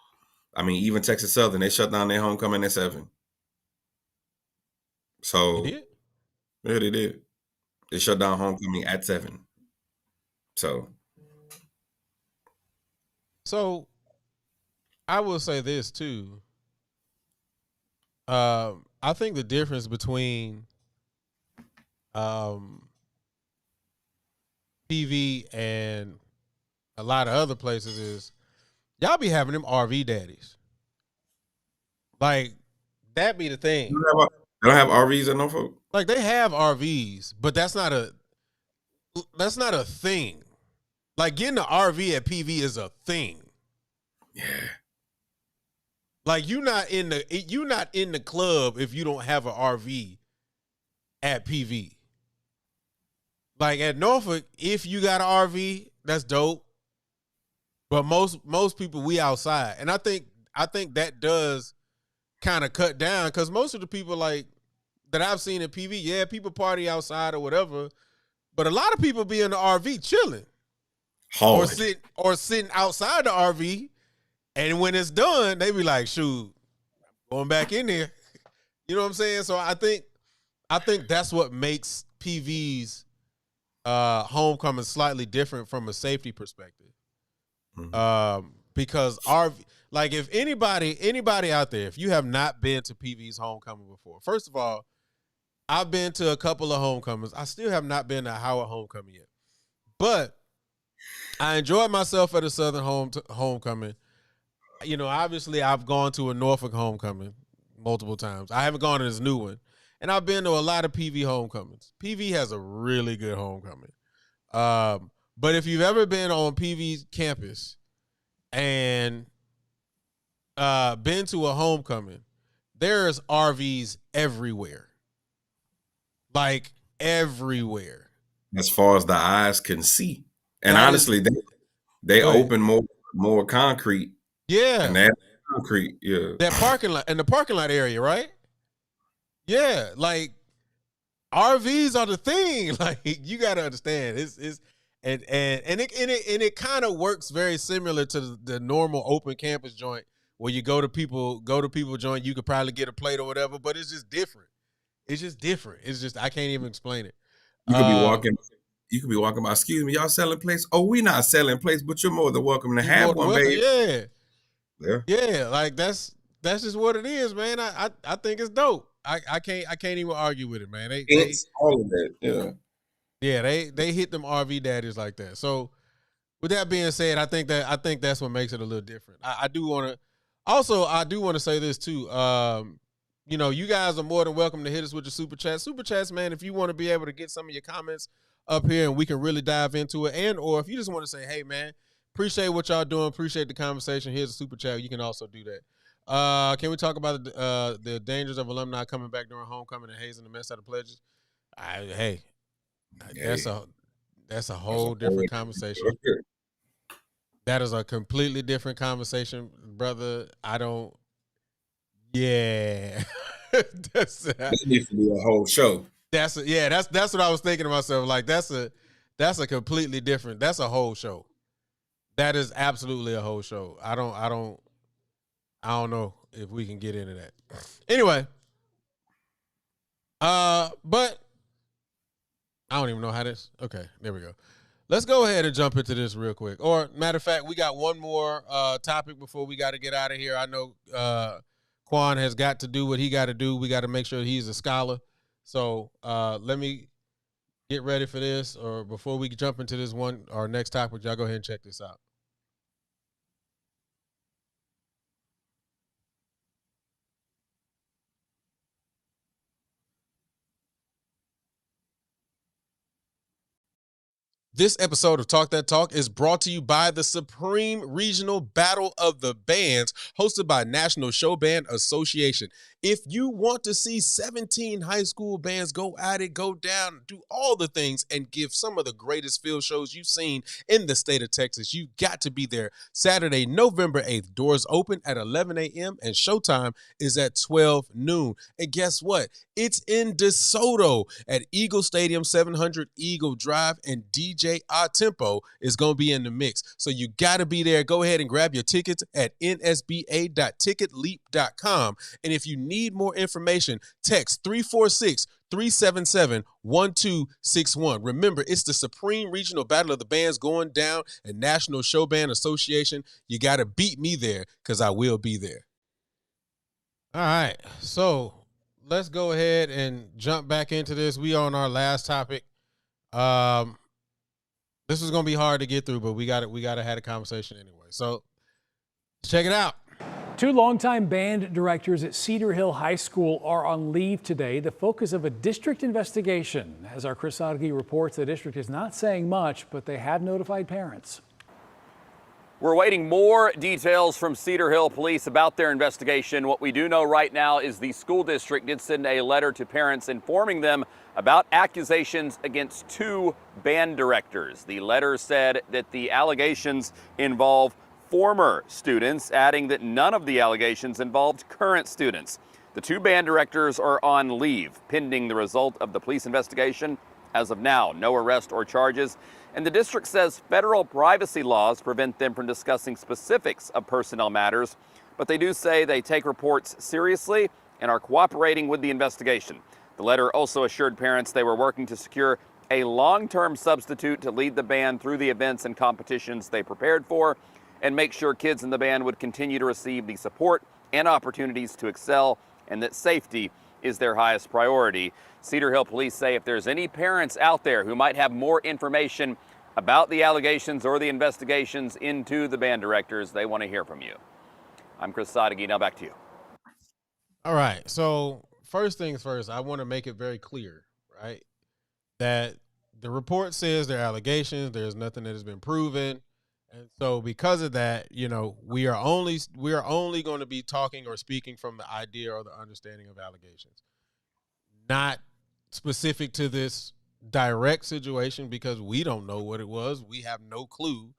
I mean, even Texas Southern, they shut down their homecoming at 7. So, They did? Yeah, they did. They shut down homecoming at 7. So, I will say this too. I think the difference between PV and a lot of other places is y'all be having them RV daddies. Like, that be the thing. They don't have RVs at Norfolk? Like, they have RVs, but that's not a thing. Like, getting an RV at PV is a thing. Yeah. Like, you're not in the club if you don't have an RV at PV. Like, at Norfolk, if you got an RV, that's dope. But most people, we outside. And I think that does kind of cut down, because most of the people like that I've seen at PV, yeah, people party outside or whatever, but a lot of people be in the RV chilling. Hard. Or sitting outside the RV, and when it's done, they be like, shoot, going back in there. You know what I'm saying? So I think that's what makes PV's homecoming slightly different from a safety perspective. Mm-hmm. Because like, if anybody out there, if you have not been to PV's homecoming before, first of all, I've been to a couple of homecomings. I still have not been to Howard homecoming yet, but I enjoyed myself at a Southern homecoming. You know, obviously I've gone to a Norfolk homecoming multiple times. I haven't gone to this new one, and I've been to a lot of PV homecomings. PV has a really good homecoming. But if you've ever been on PV's campus and been to a homecoming, there's RVs everywhere. Like, everywhere. As far as the eyes can see. And honestly, they open more concrete. Yeah. And that concrete, yeah. That parking lot, in the parking lot area, right? Yeah, like, RVs are the thing. Like, you got to understand, it kind of works very similar to the normal open campus joint, where you go to people joint, you could probably get a plate or whatever, but it's just different. It's just different. It's just, I can't even explain it. You could be walking by, excuse me, y'all selling plates? Oh, we not selling plates, but you're more than welcome to have one, baby. Yeah. Like, that's just what it is, man. I think it's dope. I can't even argue with it, man. It's all of that. Yeah. Yeah, they hit them RV daddies like that. So, with that being said, I think that's what makes it a little different. I do want to say this too. You know, you guys are more than welcome to hit us with your super chat. Super chats, man, if you want to be able to get some of your comments up here and we can really dive into it, and or if you just want to say, hey, man, appreciate what y'all doing, appreciate the conversation, here's a super chat, you can also do that. Can we talk about the dangers of alumni coming back during homecoming and hazing the mess out of pledges? That's a whole different conversation. That is a completely different conversation, brother. Yeah. That needs to be a whole show. That's what I was thinking to myself. Like, that's a completely different, that's a whole show. That is absolutely a whole show. I don't know if we can get into that. Anyway, but I don't even know how this. Okay, there we go. Let's go ahead and jump into this real quick. Or, matter of fact, we got one more topic before we got to get out of here. I know Quan has got to do what he got to do. We got to make sure he's a scholar. So let me get ready for this, or before we jump into this one, our next topic, y'all go ahead and check this out. This episode of Talk That Talk is brought to you by the Supreme Regional Battle of the Bands, hosted by National Show Band Association. If you want to see 17 high school bands go at it, go down, do all the things, and give some of the greatest field shows you've seen in the state of Texas, you got to be there. Saturday, November 8th. Doors open at 11 a.m. and showtime is at 12 noon. And guess what? It's in DeSoto at Eagle Stadium, 700 Eagle Drive, and DJ Tempo is going to be in the mix. So you got to be there. Go ahead and grab your tickets at nsba.ticketleap.com. And if you need more information, text 346-377-1261. Remember, it's the Supreme Regional Battle of the Bands going down at National Show Band Association. You got to beat me there because I will be there. All right, so let's go ahead and jump back into this. We on our last topic. This is gonna be hard to get through, but we got to have a conversation anyway. So check it out. Two longtime band directors at Cedar Hill High School are on leave today, the focus of a district investigation. As our Chris Sadeghi reports, the district is not saying much, but they have notified parents. We're awaiting more details from Cedar Hill Police about their investigation. What we do know right now is the school district did send a letter to parents informing them about accusations against two band directors. The letter said that the allegations involve former students, adding that none of the allegations involved current students. The two band directors are on leave pending the result of the police investigation. As of now, no arrest or charges. And the district says federal privacy laws prevent them from discussing specifics of personnel matters, but they do say they take reports seriously and are cooperating with the investigation. The letter also assured parents they were working to secure a long-term substitute to lead the band through the events and competitions they prepared for, and make sure kids in the band would continue to receive the support and opportunities to excel, and that safety is their highest priority. Cedar Hill Police say if there's any parents out there who might have more information about the allegations or the investigations into the band directors, they want to hear from you. I'm Chris Sadeghi. Now back to you. All right. So first things first, I want to make it very clear, right, that the report says there are allegations. There's nothing that has been proven. And so because of that, you know, we are only going to be talking or speaking from the idea or the understanding of allegations, not specific to this direct situation, because we don't know what it was. We have no clue.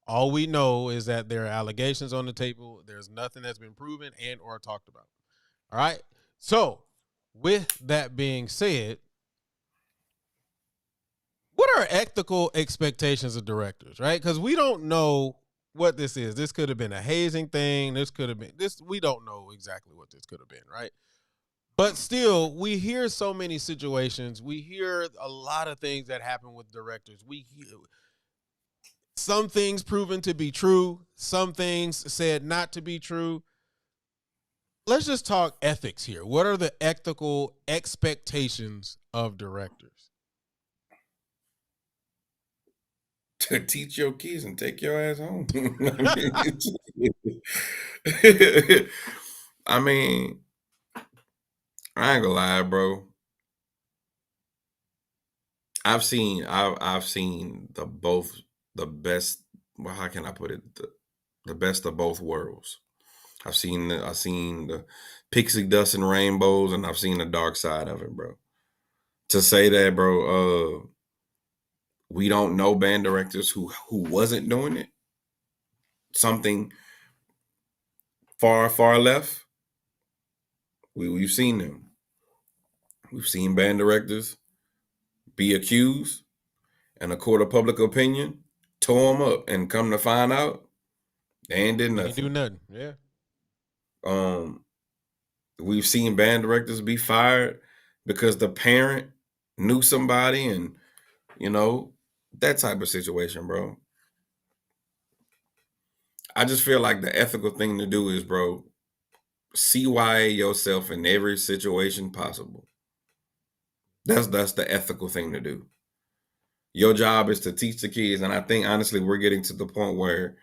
All we know is that there are allegations on the table. There's nothing that's been proven and or talked about. All right. So with that being said, what are ethical expectations of directors, right? Because we don't know what this is. This could have been a hazing thing. This could have been this. We don't know exactly what this could have been, right? But still, we hear so many situations. We hear a lot of things that happen with directors. We hear some things proven to be true, some things said not to be true. Let's just talk ethics here. What are the ethical expectations of directors? To teach your kids and take your ass home. I mean, I ain't gonna lie, bro. I've seen the best. Well, how can I put it? The best of both worlds. I've seen the pixie dust and rainbows, and I've seen the dark side of it, bro. To say that, bro, we don't know band directors who wasn't doing it. Something far, far left. We've seen them. We've seen band directors be accused, and a court of public opinion tore them up, and come to find out, they ain't did nothing. They do nothing. Yeah. We've seen band directors be fired because the parent knew somebody, and you know, that type of situation, bro. I just feel like the ethical thing to do is, bro, CYA yourself in every situation possible. That's the ethical thing to do. Your job is to teach the kids, and I think honestly we're getting to the point where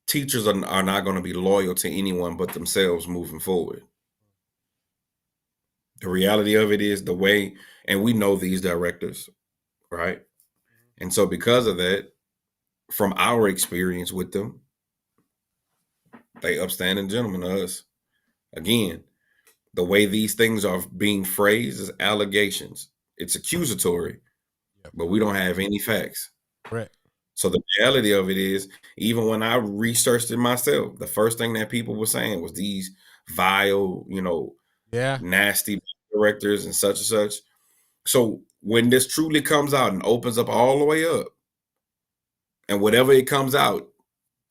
teachers are not going to be loyal to anyone but themselves moving forward. The reality of it is the way, and we know these directors, right? And so because of that, from our experience with them, they upstanding gentlemen to us. Again, the way these things are being phrased is allegations. It's accusatory, but we don't have any facts. Right. So the reality of it is, even when I researched it myself, the first thing that people were saying was these vile, nasty directors and such. So when this truly comes out and opens up all the way up, and whatever it comes out,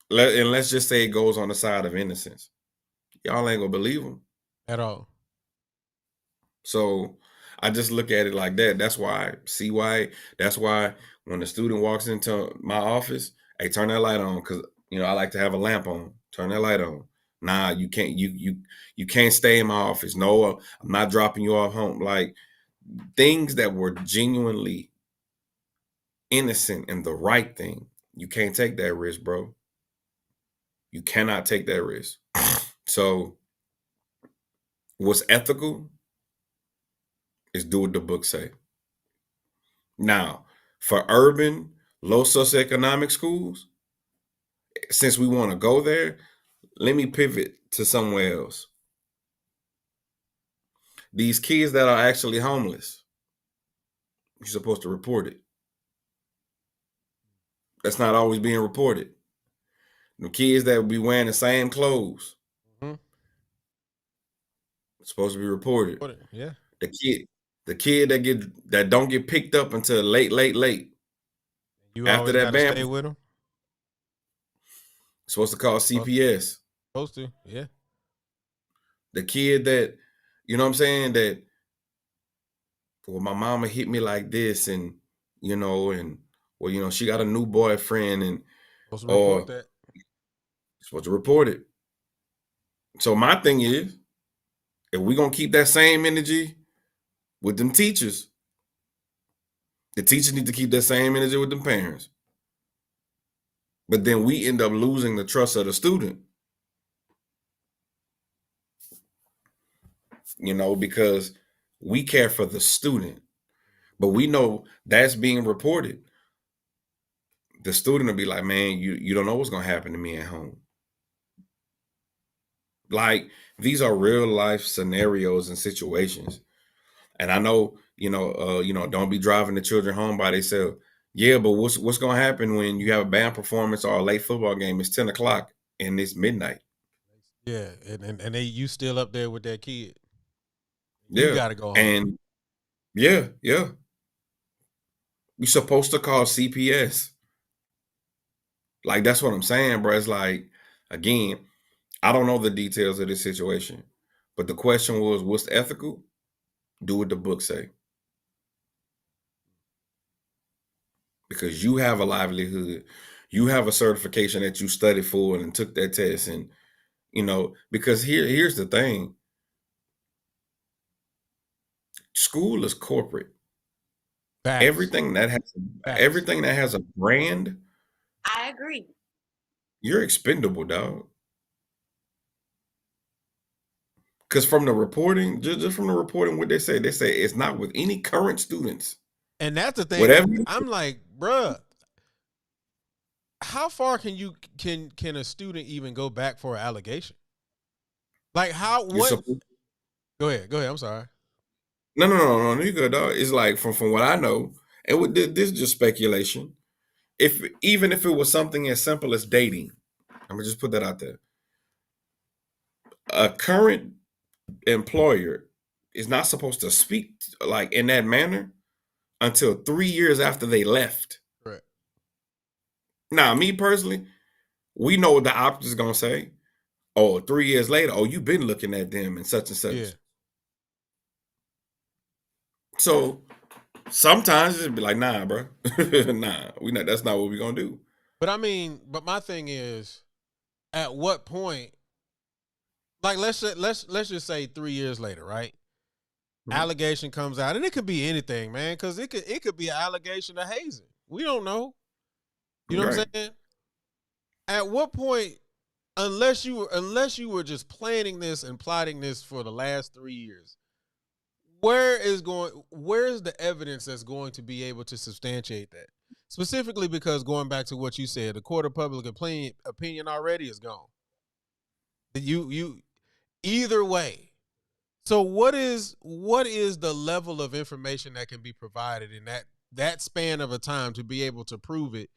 and let's just say it goes on the side of innocence, y'all ain't gonna believe them at all. So I just look at it like that. That's why that's why when the student walks into my office, hey, turn that light on, because I like to have a lamp on. Turn that light on. Nah, you can't. You can't stay in my office. No, I'm not dropping you off home. Like things that were genuinely innocent and the right thing. You can't take that risk, bro. You cannot take that risk. So what's ethical is do what the book say. Now, for urban, low socioeconomic schools, since we want to go there, let me pivot to somewhere else. These kids that are actually homeless, you're supposed to report it. That's not always being reported. The kids that will be wearing the same clothes, supposed to be reported. Yeah. The kid that don't get picked up until late. You after that band, stay with them. Supposed to call CPS. Supposed to, yeah. The kid that, you know what I'm saying, that, well, my mama hit me like this, and she got a new boyfriend, and supposed to report that. Supposed to report it. So my thing is, if we're gonna keep that same energy with them teachers, the teachers need to keep that same energy with them parents. But then we end up losing the trust of the student. Because we care for the student, but we know that's being reported. The student will be like, man, you don't know what's gonna happen to me at home. Like, these are real life scenarios and situations. And I know, don't be driving the children home by themselves. Yeah, but what's gonna happen when you have a band performance or a late football game? It's 10 o'clock and it's midnight. Yeah, and you still up there with that kid. Yeah. You gotta go home. And yeah. You're supposed to call CPS. Like, that's what I'm saying, bro. It's like, again, I don't know the details of this situation, but the question was, what's ethical? Do what the book say. Because you have a livelihood. You have a certification that you studied for and took that test. And, because here's the thing. School is corporate. Facts. Everything that has a brand, I agree. you're expendable, dog. Because from the reporting, just from the reporting, what they say it's not with any current students. And that's the thing. Whatever. I'm like, bruh, how far can a student even go back for an allegation? Like, what? Go ahead. I'm sorry. No, you good, dog. It's like from what I know, and this is just speculation. Even if it was something as simple as dating, I'm gonna just put that out there. A current employer is not supposed to speak like in that manner until 3 years after they left. Right. Now, me personally, we know what the opposite is gonna say. Oh, 3 years later, you've been looking at them and such. Yeah. So sometimes it'd be like, nah, bro. Nah, that's not what we're gonna do. But my thing is, at what point like let's just say 3 years later, right? Mhm. Allegation comes out, and it could be anything, man, because it could be an allegation of hazing. We don't know. You know what I'm Right. saying? At what point, unless you were just planning this and plotting this for the last 3 years, where's the evidence that's going to be able to substantiate that? Specifically because going back to what you said, the court of public opinion already is gone. You either way. So what is the level of information that can be provided in that span of a time to be able to prove it,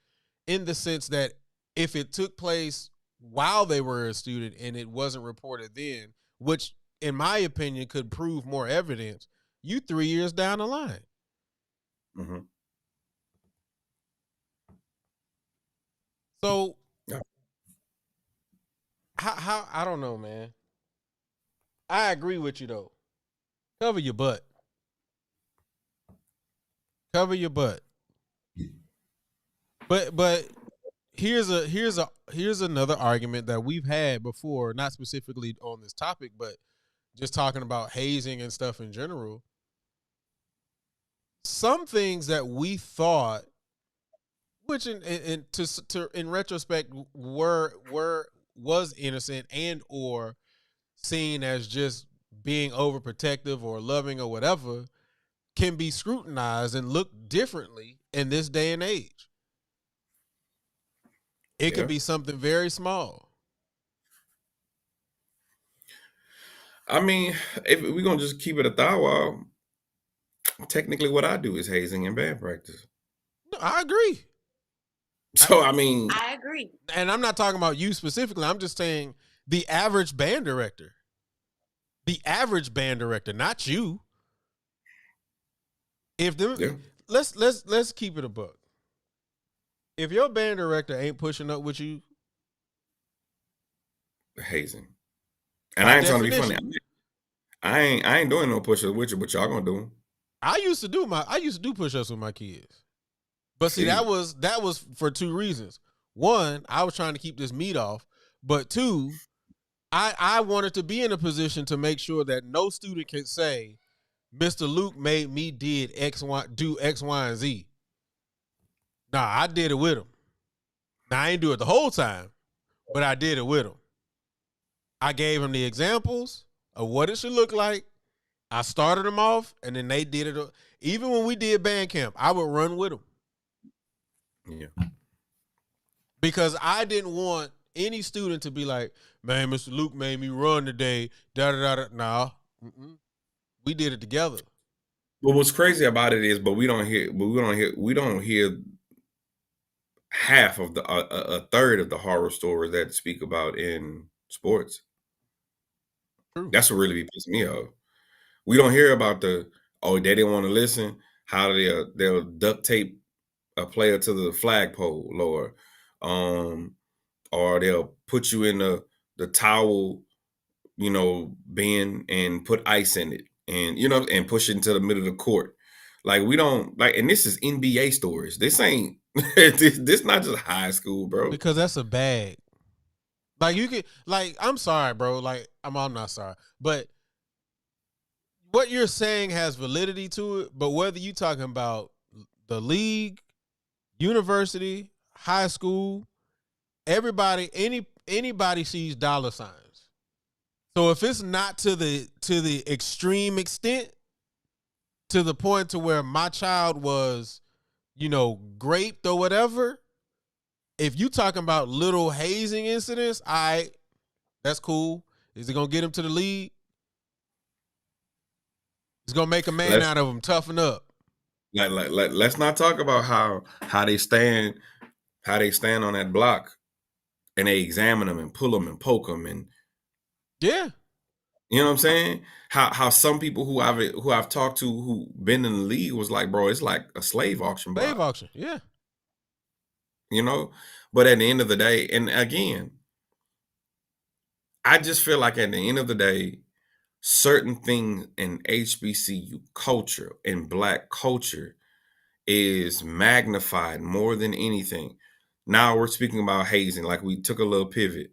in the sense that if it took place while they were a student and it wasn't reported then, which in my opinion could prove more evidence, you 3 years down the line. Mm-hmm. So Yeah. how I don't know, man. I agree with you though. Cover your butt. Cover your butt. But here's another argument that we've had before, not specifically on this topic, but just talking about hazing and stuff in general. Some things that we thought, which in retrospect was innocent and or seen as just being overprotective or loving or whatever, can be scrutinized and looked differently in this day and age. It could be something very small. I mean, if we're gonna just keep it a thou, technically what I do is hazing and band practice. No, I agree. So I mean, I agree. And I'm not talking about you specifically. I'm just saying the average band director. The average band director, not you. If them, yeah. let's keep it a buck. If your band director ain't pushing up with you, hazing. And by I ain't trying to be definition. funny. I ain't doing no push-ups with you, but y'all gonna do them. I used to do push-ups with my kids. But see, that was for two reasons. One, I was trying to keep this meat off, but two, I wanted to be in a position to make sure that no student can say, Mr. Luke made me do X, Y, and Z. Nah, I did it with him. Now, I ain't do it the whole time, but I did it with him. I gave him the examples of what it should look like. I started them off, and then they did it. Even when we did band camp, I would run with them. Yeah. Because I didn't want any student to be like, man, Mr. Luke made me run today. Nah. We did it together. But what's crazy about it is, we don't hear half of a third of the horror stories that speak about in sports. True. That's what really be pissing me off. We don't hear about they didn't want to listen, how they'll duct tape a player to the flagpole, or they'll put you in the towel, bin and put ice in it, and and push it into the middle of the court. Like, we don't like, and this is NBA stories. This ain't this not just high school, bro. Because that's a bag. Like, you could, like, I'm sorry, bro. Like, I'm not sorry, but what you're saying has validity to it. But whether you talking about the league, university, high school, everybody, anybody sees dollar signs. So if it's not to the extreme extent, to the point to where my child was, raped or whatever, if you talking about little hazing incidents, all right, that's cool. Is it gonna get him to the league? It's gonna make a man out of him. Toughen up. Let's not talk about how they stand on that block and they examine them and pull them and poke them, and yeah, you know what I'm saying? How some people who I've talked to who been in the league was like, bro, it's like a slave auction block. Slave auction, yeah. But at the end of the day, and again, I just feel like at the end of the day, certain things in HBCU culture and Black culture is magnified more than anything. Now we're speaking about hazing, like we took a little pivot.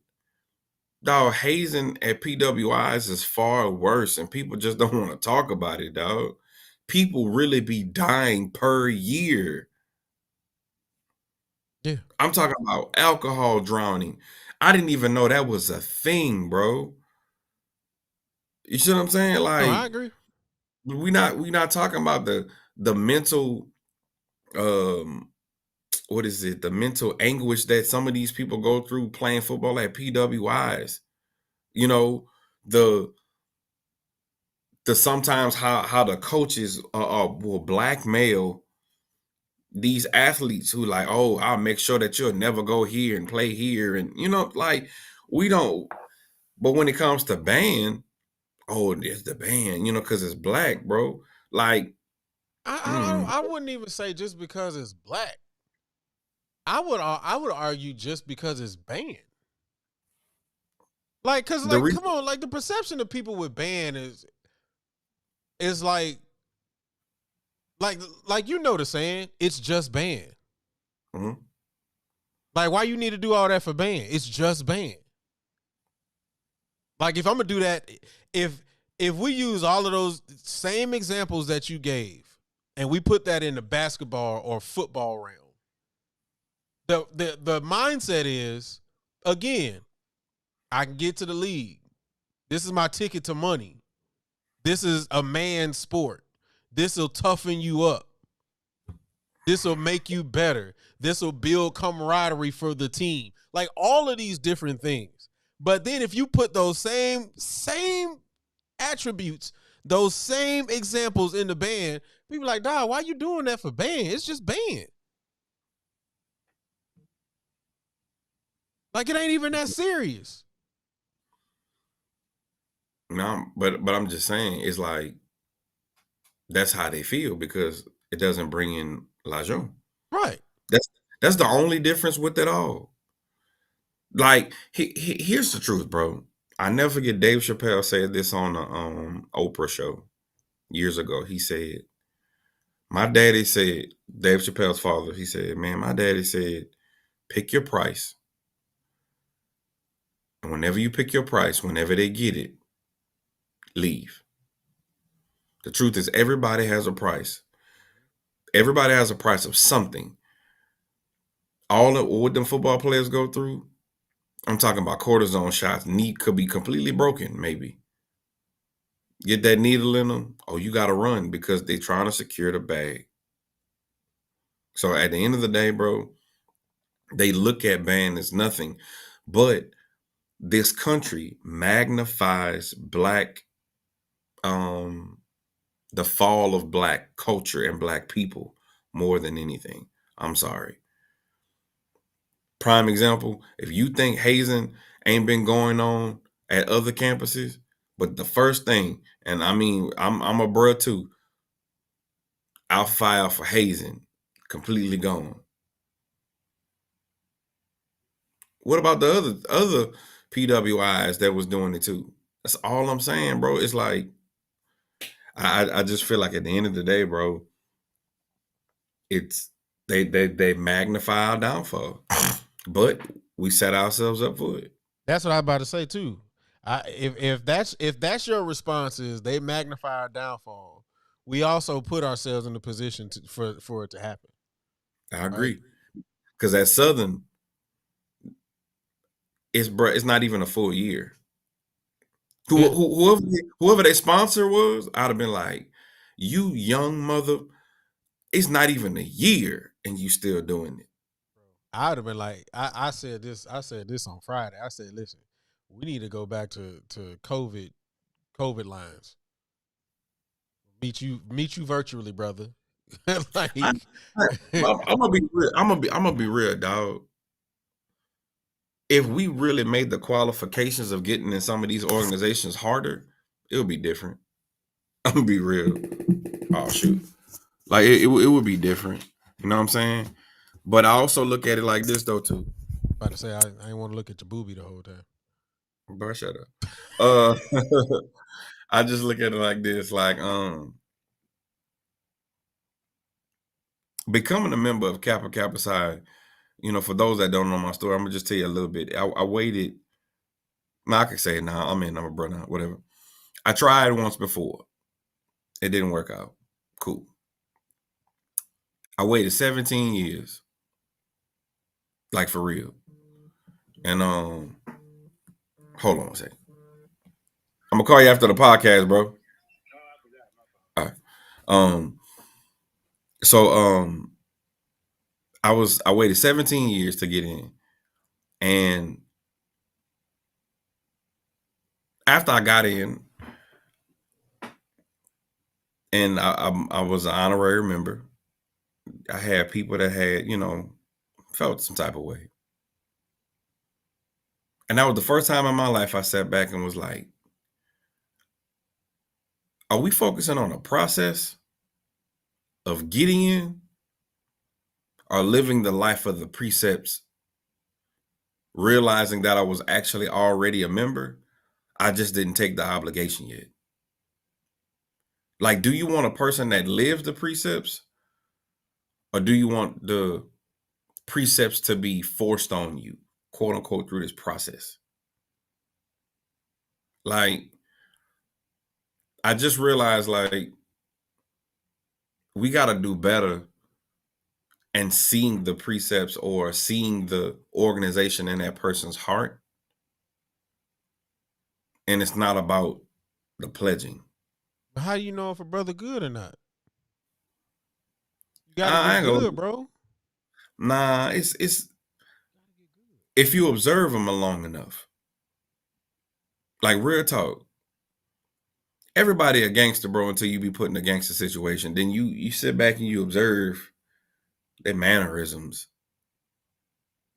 Dog, hazing at PWIs is far worse, and people just don't want to talk about it, dog. People really be dying per year. Yeah. I'm talking about alcohol drowning. I didn't even know that was a thing, bro. You see what I'm saying? No, I Like, agree. we not talking about the mental what is it? The mental anguish that some of these people go through playing football at PWIs. You know, the sometimes how the coaches will blackmail these athletes who like, oh, I'll make sure that you'll never go here and play here, and like we don't. But when it comes to ban, oh, there's the ban, because it's black, bro. Like, I wouldn't even say just because it's black. I would argue just because it's banned. Like, cause like, come on, like the perception of people with ban is like the saying, it's just banned. Mm-hmm. Like, why you need to do all that for ban? It's just banned. Like, if I'm gonna do that, if we use all of those same examples that you gave, and we put that in the basketball or football realm, the mindset is, again, I can get to the league. This is my ticket to money. This is a man's sport. This will toughen you up. This will make you better. This will build camaraderie for the team. Like, all of these different things. But then if you put those same attributes, those same examples in the band, people are like, dog, why you doing that for band? It's just band. Like, it ain't even that serious. No, but I'm just saying, it's like that's how they feel because it doesn't bring in l'argent. Right. That's the only difference with it all. Like, here's the truth, bro. I never forget Dave Chappelle said this on the Oprah show years ago. He said, my daddy said, Dave Chappelle's father, he said, man, my daddy said, pick your price. And whenever you pick your price, whenever they get it, leave. The truth is, everybody has a price. Everybody has a price of something. All of what them football players go through, I'm talking about cortisone shots. Knee could be completely broken, maybe. Get that needle in them. Oh, you got to run because they're trying to secure the bag. So at the end of the day, bro, they look at ban as nothing. But this country magnifies black, the fall of black culture and black people more than anything. I'm sorry. Prime example, if you think hazing ain't been going on at other campuses, but the first thing, and I mean, I'm a bruh too, Alpha Phi Alpha hazing, completely gone. What about the other PWIs that was doing it too? That's all I'm saying, bro. It's like, I just feel like at the end of the day, bro, it's they magnify our downfall, but we set ourselves up for it. That's what I'm about to say too. If that's your response is they magnify our downfall, we also put ourselves in the position for it to happen. I agree, because at Southern, it's not even a full year. Whoever their sponsor was, I'd have been like, you young mother, it's not even a year and you still doing it. I'd have been like, I said this on Friday. I said, listen, we need to go back to COVID lines. Meet you virtually, brother. Like, I'm gonna be real. I'm gonna be real, dog. If we really made the qualifications of getting in some of these organizations harder, it would be different. I'm gonna be real. Oh shoot, like it would be different. You know what I'm saying? But I also look at it like this though too. About to say, I ain't want to look at your boobie the whole time. Bro, shut up. I just look at it like this, like becoming a member of Kappa Kappa Psi. You know, for those that don't know my story, I'm gonna just tell you a little bit. I waited No, I could say it now. I'm a brother, whatever. I tried once before. It didn't work out. Cool. I waited 17 years. Like for real. And hold on a second. I'm gonna call you after the podcast, bro. All right. So I waited 17 years to get in. And after I got in, and I was an honorary member, I had people that had, felt some type of way. And that was the first time in my life I sat back and was like, are we focusing on a process of getting in or living the life of the precepts, realizing that I was actually already a member? I just didn't take the obligation yet. Like, do you want a person that lives the precepts, or do you want the precepts to be forced on you, quote unquote, through this process? Like, I just realized, like, we got to do better and seeing the precepts or seeing the organization in that person's heart. And it's not about the pledging. But how do you know if a brother good or not? You I gotta ain't get gonna- good, bro. Nah, it's if you observe them long enough. Like, real talk. Everybody a gangster, bro, until you be put in a gangster situation. Then you sit back and you observe their mannerisms.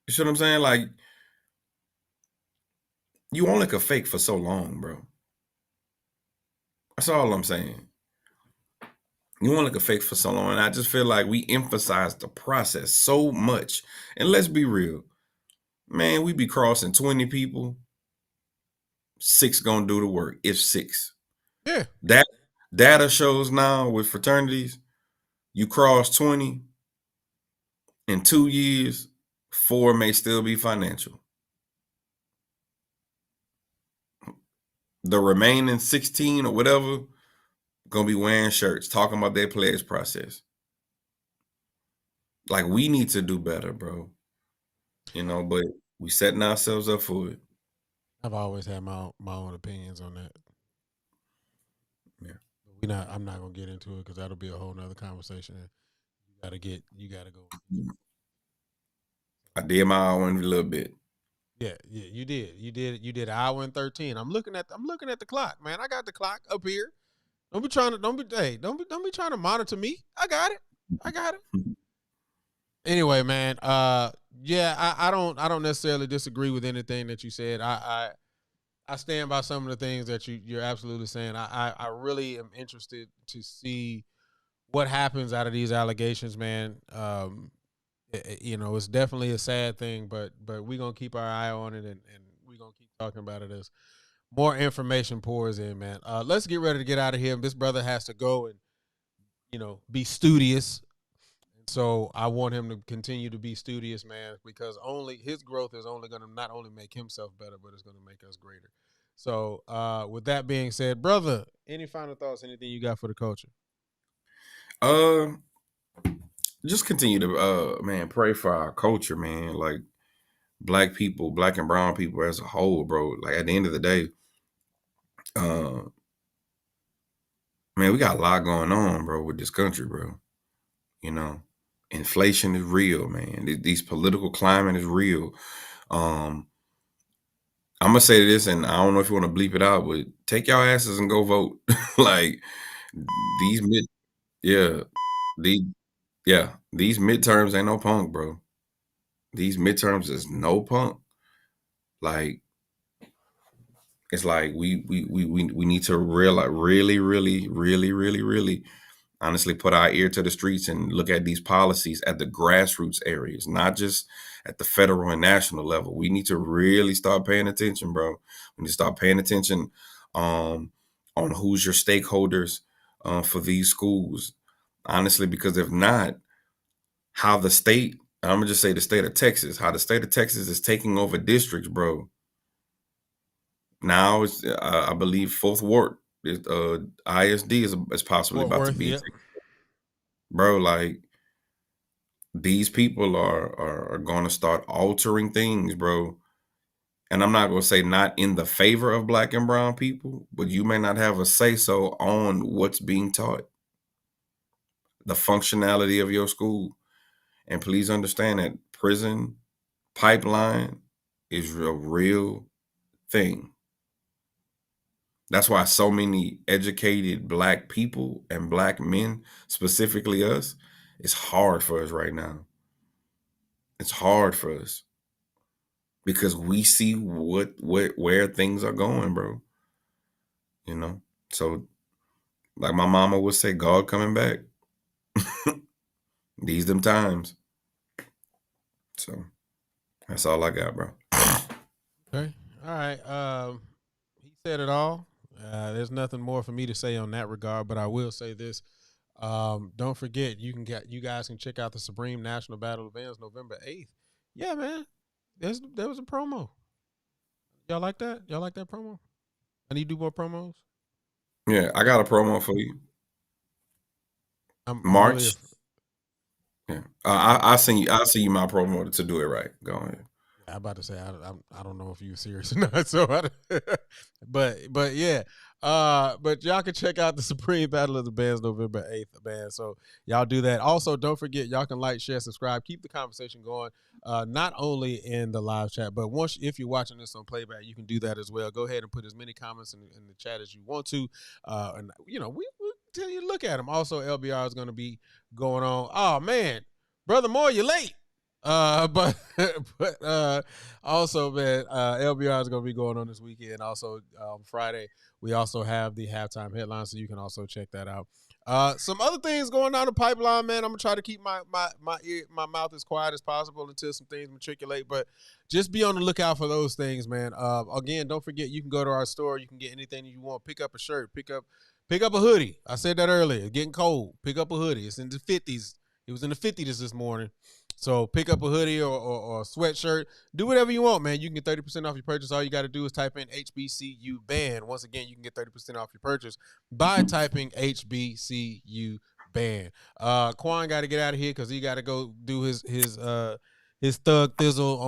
You see what I'm saying? Like, you only could fake for so long, bro. That's all I'm saying. You only could fake for so long. And I just feel like we emphasize the process so much. And let's be real. Man, we be crossing 20 people. 6 gonna do the work, if 6. Yeah. That data shows now with fraternities, you cross 20, in 2 years, 4 may still be financial. The remaining 16 or whatever gonna be wearing shirts, talking about their pledge process. Like, we need to do better, bro. But we setting ourselves up for it. I've always had my own opinions on that. Yeah. I'm not gonna get into it because that'll be a whole nother conversation. You gotta go. I did my hour in a little bit. Yeah, you did an hour and 13. I'm looking at the clock, man. I got the clock up here. Don't be trying to monitor me. I got it. Anyway, man. Yeah, I don't necessarily disagree with anything that you said. I stand by some of the things that you're absolutely saying. I really am interested to see what happens out of these allegations, man. It's definitely a sad thing, but we're gonna keep our eye on it and we're gonna keep talking about it as more information pours in, man. Let's get ready to get out of here. This brother has to go and be studious. So I want him to continue to be studious, man, because only his growth is only going to not only make himself better, but it's going to make us greater. So with that being said, brother, any final thoughts, anything you got for the culture? Just continue to man, pray for our culture, man. Like, black people, black and brown people as a whole, bro. Like, at the end of the day, man, we got a lot going on, bro, with this country, bro. Inflation is real, man. These political climate is real. I'm gonna say this, and I don't know if you want to bleep it out, but take y'all asses and go vote. Like, these midterms ain't no punk, bro. These midterms is no punk. Like, it's like we need to really honestly put our ear to the streets and look at these policies at the grassroots areas, not just at the federal and national level. We need to really start paying attention, bro. We need to start paying attention on who's your stakeholders for these schools. Honestly, because if not, how the state, I'm gonna just say the state of Texas, how the state of Texas is taking over districts, bro. Now it's I believe Fourth Ward, ISD is possibly Fort about to Worth, be, yeah. bro. Like these people are going to start altering things, bro. And I'm not going to say not in the favor of black and brown people, but you may not have a say so on what's being taught, the functionality of your school. And please understand that prison pipeline is a real thing. That's why so many educated black people and black men, specifically us, it's hard for us right now. It's hard for us because we see where things are going, bro. You know? So like my mama would say, God coming back. These them times. So that's all I got, bro. Okay. All right. He said it all. There's nothing more for me to say on that regard, but I will say this. Don't forget, you guys can check out the Supreme National Battle of Bands November 8th. Yeah, man. There was a promo. Y'all like that? Y'all like that promo? I need to do more promos. Yeah, I got a promo for you. I'm March. really Yeah, I'll send you my promo to do it right. Go ahead. I'm about to say I don't know if you're serious or not. So, but yeah, but y'all can check out the Supreme Battle of the Bands November 8th, man. So y'all do that. Also, don't forget y'all can like, share, subscribe, keep the conversation going. Not only in the live chat, but if you're watching this on playback, you can do that as well. Go ahead and put as many comments in the chat as you want to, and we tell you to look at them. Also, LBR is going to be going on. Oh man, Brother Moore, you're late. But also, man, LBR is going to be going on this weekend. Also, Friday, we also have the halftime headline, so you can also check that out. Some other things going on the pipeline, man. I'm gonna try to keep my mouth as quiet as possible until some things matriculate, but just be on the lookout for those things, man. Again, don't forget you can go to our store. You can get anything you want. Pick up a shirt. Pick up a hoodie. I said that earlier. It's getting cold. Pick up a hoodie. It's in the 50s. It was in the 50s this morning. So pick up a hoodie or a sweatshirt. Do whatever you want, man. You can get 30% off your purchase. All you got to do is type in HBCU band. Once again, you can get 30% off your purchase by typing HBCU band. Quan got to get out of here because he got to go do his thug thizzle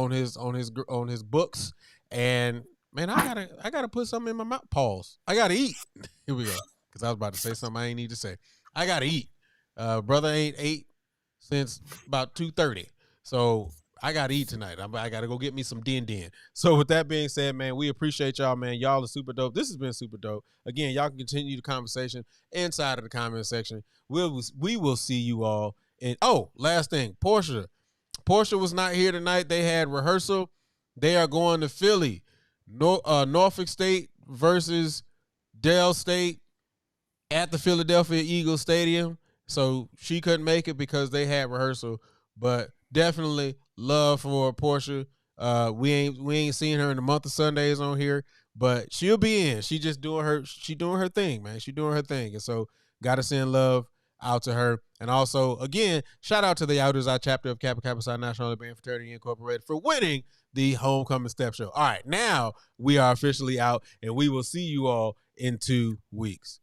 on his books. And man, I gotta put something in my mouth. Pause. I gotta eat. Here we go. Because I was about to say something I ain't need to say. I gotta eat. Brother ain't ate since about 2:30. So I got to eat tonight. I got to go get me some din. So with that being said, man, we appreciate y'all, man. Y'all are super dope. This has been super dope. Again, y'all can continue the conversation inside of the comment section. We will see you all. And last thing, Portia was not here tonight. They had rehearsal. They are going to Philly. Norfolk State versus Dale State at the Philadelphia Eagles Stadium. So she couldn't make it because they had rehearsal, but definitely love for Portia. We ain't seen her in a month of Sundays on here, but she'll be in. She doing her thing, man. She doing her thing. And so gotta send love out to her. And also, again, shout out to the Outers Eye chapter of Kappa Kappa Psi National Band Fraternity Incorporated for winning the Homecoming Step Show. All right, now we are officially out, and we will see you all in 2 weeks.